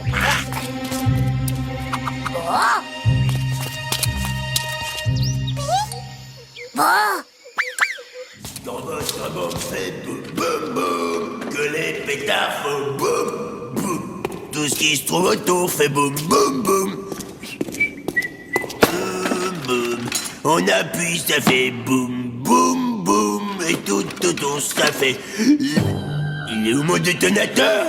Quand votre bombe fait boum boum boum, que les pétards font boum boum. Tout ce qui se trouve autour fait boum boum boum. Boum boum. On appuie, ça fait boum boum boum. Et tout autour, ça fait... Il est où mon détonateur?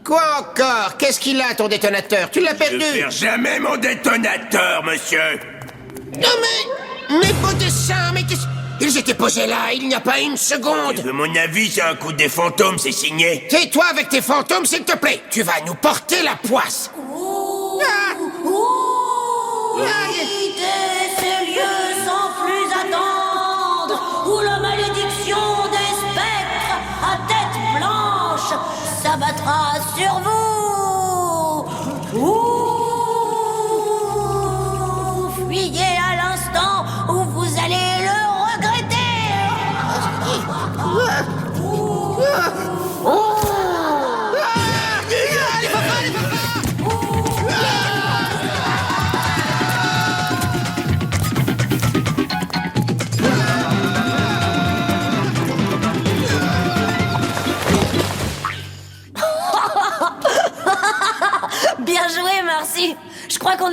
Quoi encore? Qu'est-ce qu'il a, ton détonateur? Tu l'as Je perdu? perds jamais mon détonateur, monsieur. Non mais... Mes beaux dessins, mais qu'est-ce... Ils étaient posés là, il n'y a pas une seconde. De mon avis, c'est un coup des fantômes, c'est signé. Tais-toi avec tes fantômes, s'il te plaît. Tu vas nous porter la poisse. Quitter ces lieux sans plus attendre.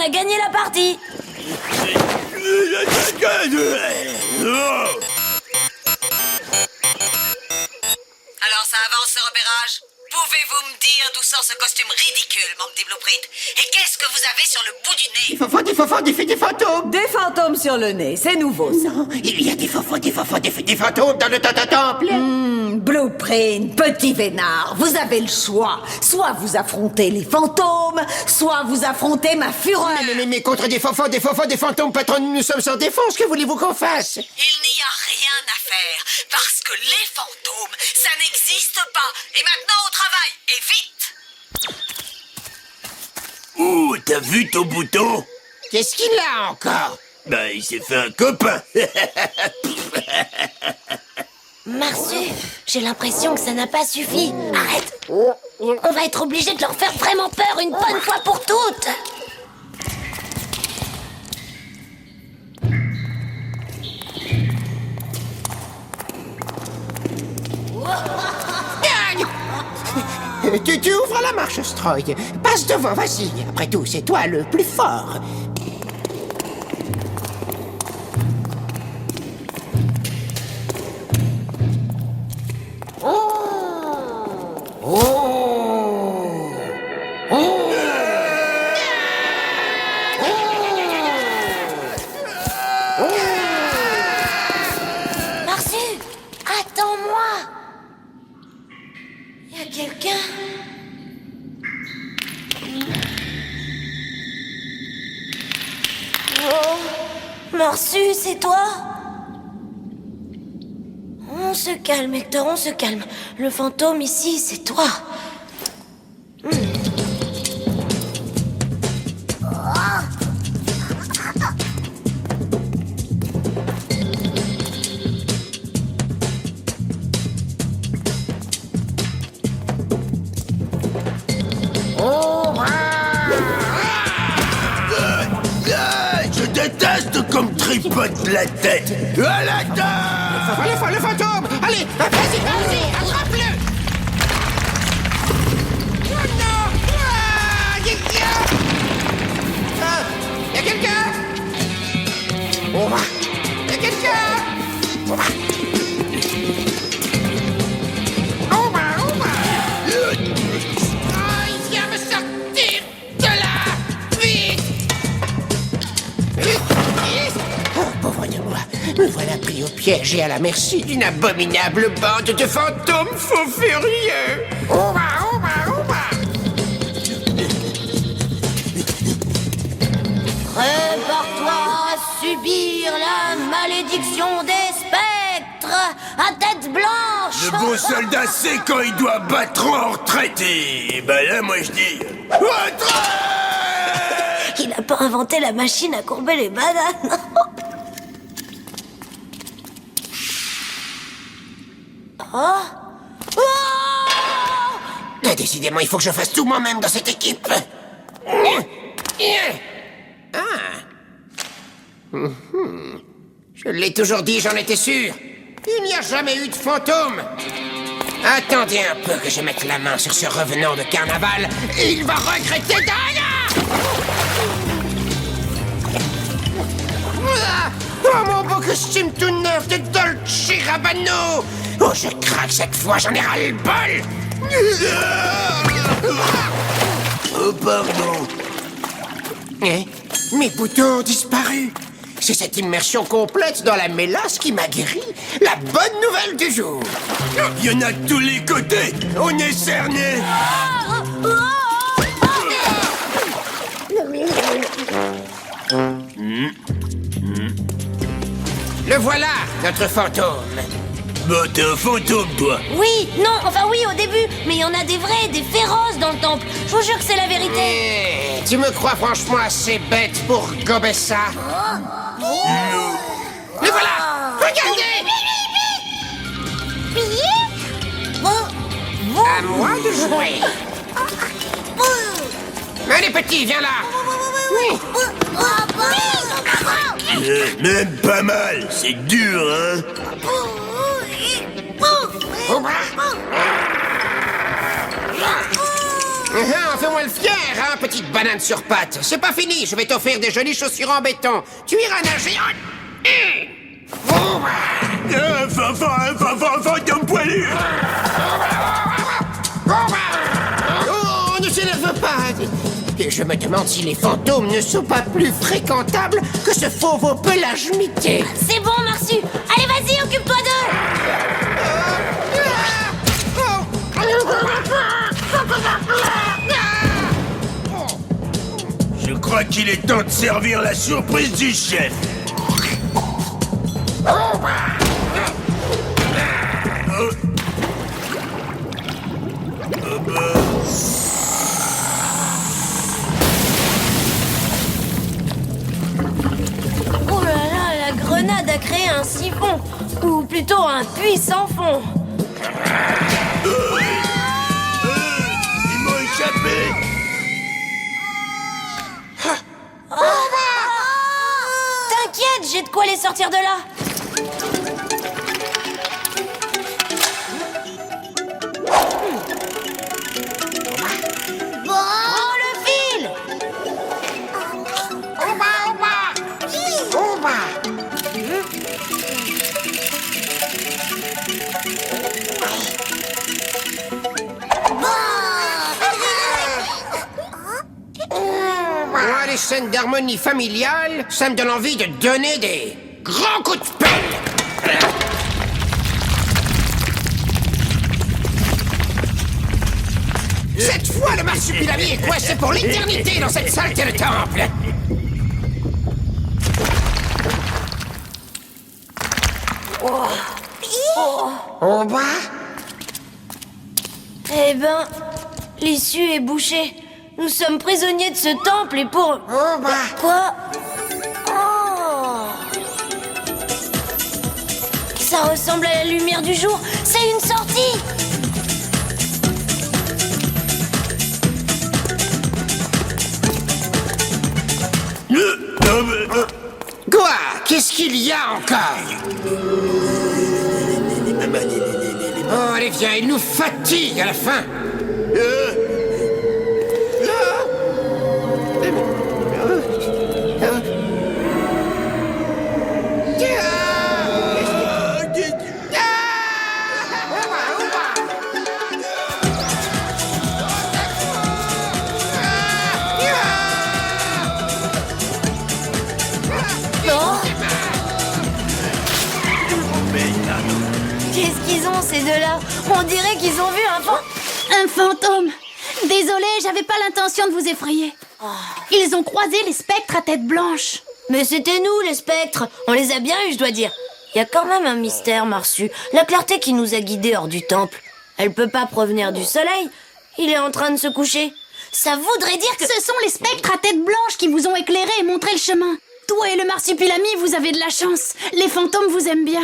a gagné la partie. Alors ça avance ce repérage? Pouvez-vous me dire d'où sort ce costume ridicule, manque des blueprints? Et qu'est-ce que vous avez sur le bout du nez? Des fantômes. Des fantômes sur le nez, c'est nouveau ça. Non, il y a des fantômes dans le temple. Blueprint, petit vénard, vous avez le choix. Soit vous affrontez les fantômes, soit vous affrontez ma fureur. Mais contre des fantômes, patronne, nous sommes sans défense. Que voulez-vous qu'on fasse? Il n'y a rien à faire, parce que les fantômes, ça n'existe pas. Et maintenant au travail, et vite! Ouh, t'as vu ton bouton? Qu'est-ce qu'il a encore? Bah, il s'est fait un copain. Marsu, j'ai l'impression que ça n'a pas suffi. Arrête. On va être obligé de leur faire vraiment peur une bonne fois pour toutes. Tu ouvres la marche, Stroy. Passe devant, vas-y. Après tout, c'est toi le plus fort. Marsu, attends-moi. Y a quelqu'un? Oh, Marsu, c'est toi? On se calme, Hector, on se calme. Le fantôme ici, c'est toi. Je déteste comme tripote la tête. À la tête! Le fantôme. Allez, vas-y, attrape-le. Oh non. Y a quelqu'un? Y a quelqu'un? Il vient me sortir de là. Vite. Oh, pauvre de moi, me voilà pris au piège et à la merci d'une abominable bande de fantômes faux furieux. Prépare-toi à subir la malédiction des spectres à tête blanche. Le bon soldat sait quand il doit battre en retraite. Et bah là, moi je dis... Retraite! Il n'a pas inventé la machine à courber les bananes. Oh. Décidément, il faut que je fasse tout moi-même dans cette équipe. Je l'ai toujours dit, j'en étais sûr. Il n'y a jamais eu de fantôme. Attendez un peu que je mette la main sur ce revenant de carnaval et il va regretter d'ailleurs. Oh, mon beau costume tout neuf de Dolce Gabbana. Oh, je craque cette fois, j'en ai ras-le-bol. Oh, pardon. Mes boutons ont disparu. C'est cette immersion complète dans la mélasse qui m'a guéri. La bonne nouvelle du jour. Il y en a de tous les côtés. On est cernés. Le voilà, notre fantôme. Bah, t'es un fantôme, toi. Oui, non, enfin oui au début, mais il y en a des vrais, des féroces dans le temple. Je vous jure que c'est la vérité. Tu me crois franchement assez bête pour gober ça? Le voilà. Regardez. À moi de jouer. Allez, petit, viens là. Même pas mal. C'est dur, hein. Fais-moi le fier, hein, petite banane sur pattes. C'est pas fini, je vais t'offrir des jolies chaussures en béton. Tu iras nager Fantôme poilu. Oh, ne s'énerve pas. Et je me demande si les fantômes ne sont pas plus fréquentables que ce fauve au pelage mité. C'est bon, Marsu. Allez, vas-y, occupe-toi d'eux. Je crois qu'il est temps de servir la surprise du chef. Oh là là, la grenade a créé un siphon. Ou plutôt un puits sans fond. Ils m'ont échappé. T'inquiète, j'ai de quoi les sortir de là. Prends le fil. Moi, les scènes d'harmonie familiale, ça me donne envie de donner des grands coups de pelle. Cette fois, le marsupilami est coincé pour l'éternité dans cette saleté de temple. En bas? Eh ben, l'issue est bouchée. Nous sommes prisonniers de ce temple et pour... En bas? Quoi? Oh! Ça ressemble à la lumière du jour. C'est une sortie! Quoi? Qu'est-ce qu'il y a encore? Oh, allez, viens, il nous fatigue à la fin. Qu'est-ce qu'ils ont, ces deux-là? On dirait qu'ils ont vu Un fantôme. Désolée, j'avais pas l'intention de vous effrayer. Ils ont croisé les spectres à tête blanche. Mais c'était nous, les spectres. On les a bien eus, je dois dire. Il y a quand même un mystère, Marsu. La clarté qui nous a guidés hors du temple. Elle peut pas provenir du soleil. Il est en train de se coucher. Ça voudrait dire que... Ce sont les spectres à tête blanche qui vous ont éclairé et montré le chemin. Toi et le marsupilami, vous avez de la chance. Les fantômes vous aiment bien.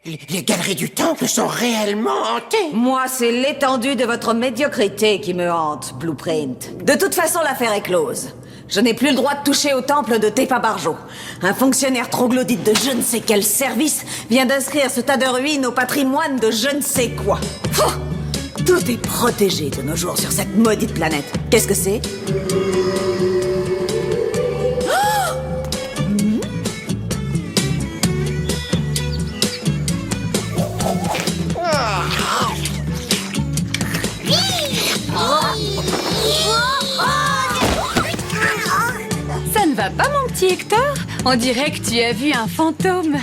Les galeries du temple sont réellement hantées. Moi, c'est l'étendue de votre médiocrité qui me hante, Blueprint. De toute façon, l'affaire est close. Je n'ai plus le droit de toucher au temple de Tepa Barjo. Un fonctionnaire troglodyte de je ne sais quel service vient d'inscrire ce tas de ruines au patrimoine de je ne sais quoi. Tout est protégé de nos jours sur cette maudite planète. Qu'est-ce que c'est ? Ça ne va pas, mon petit Hector? On dirait que tu as vu un fantôme.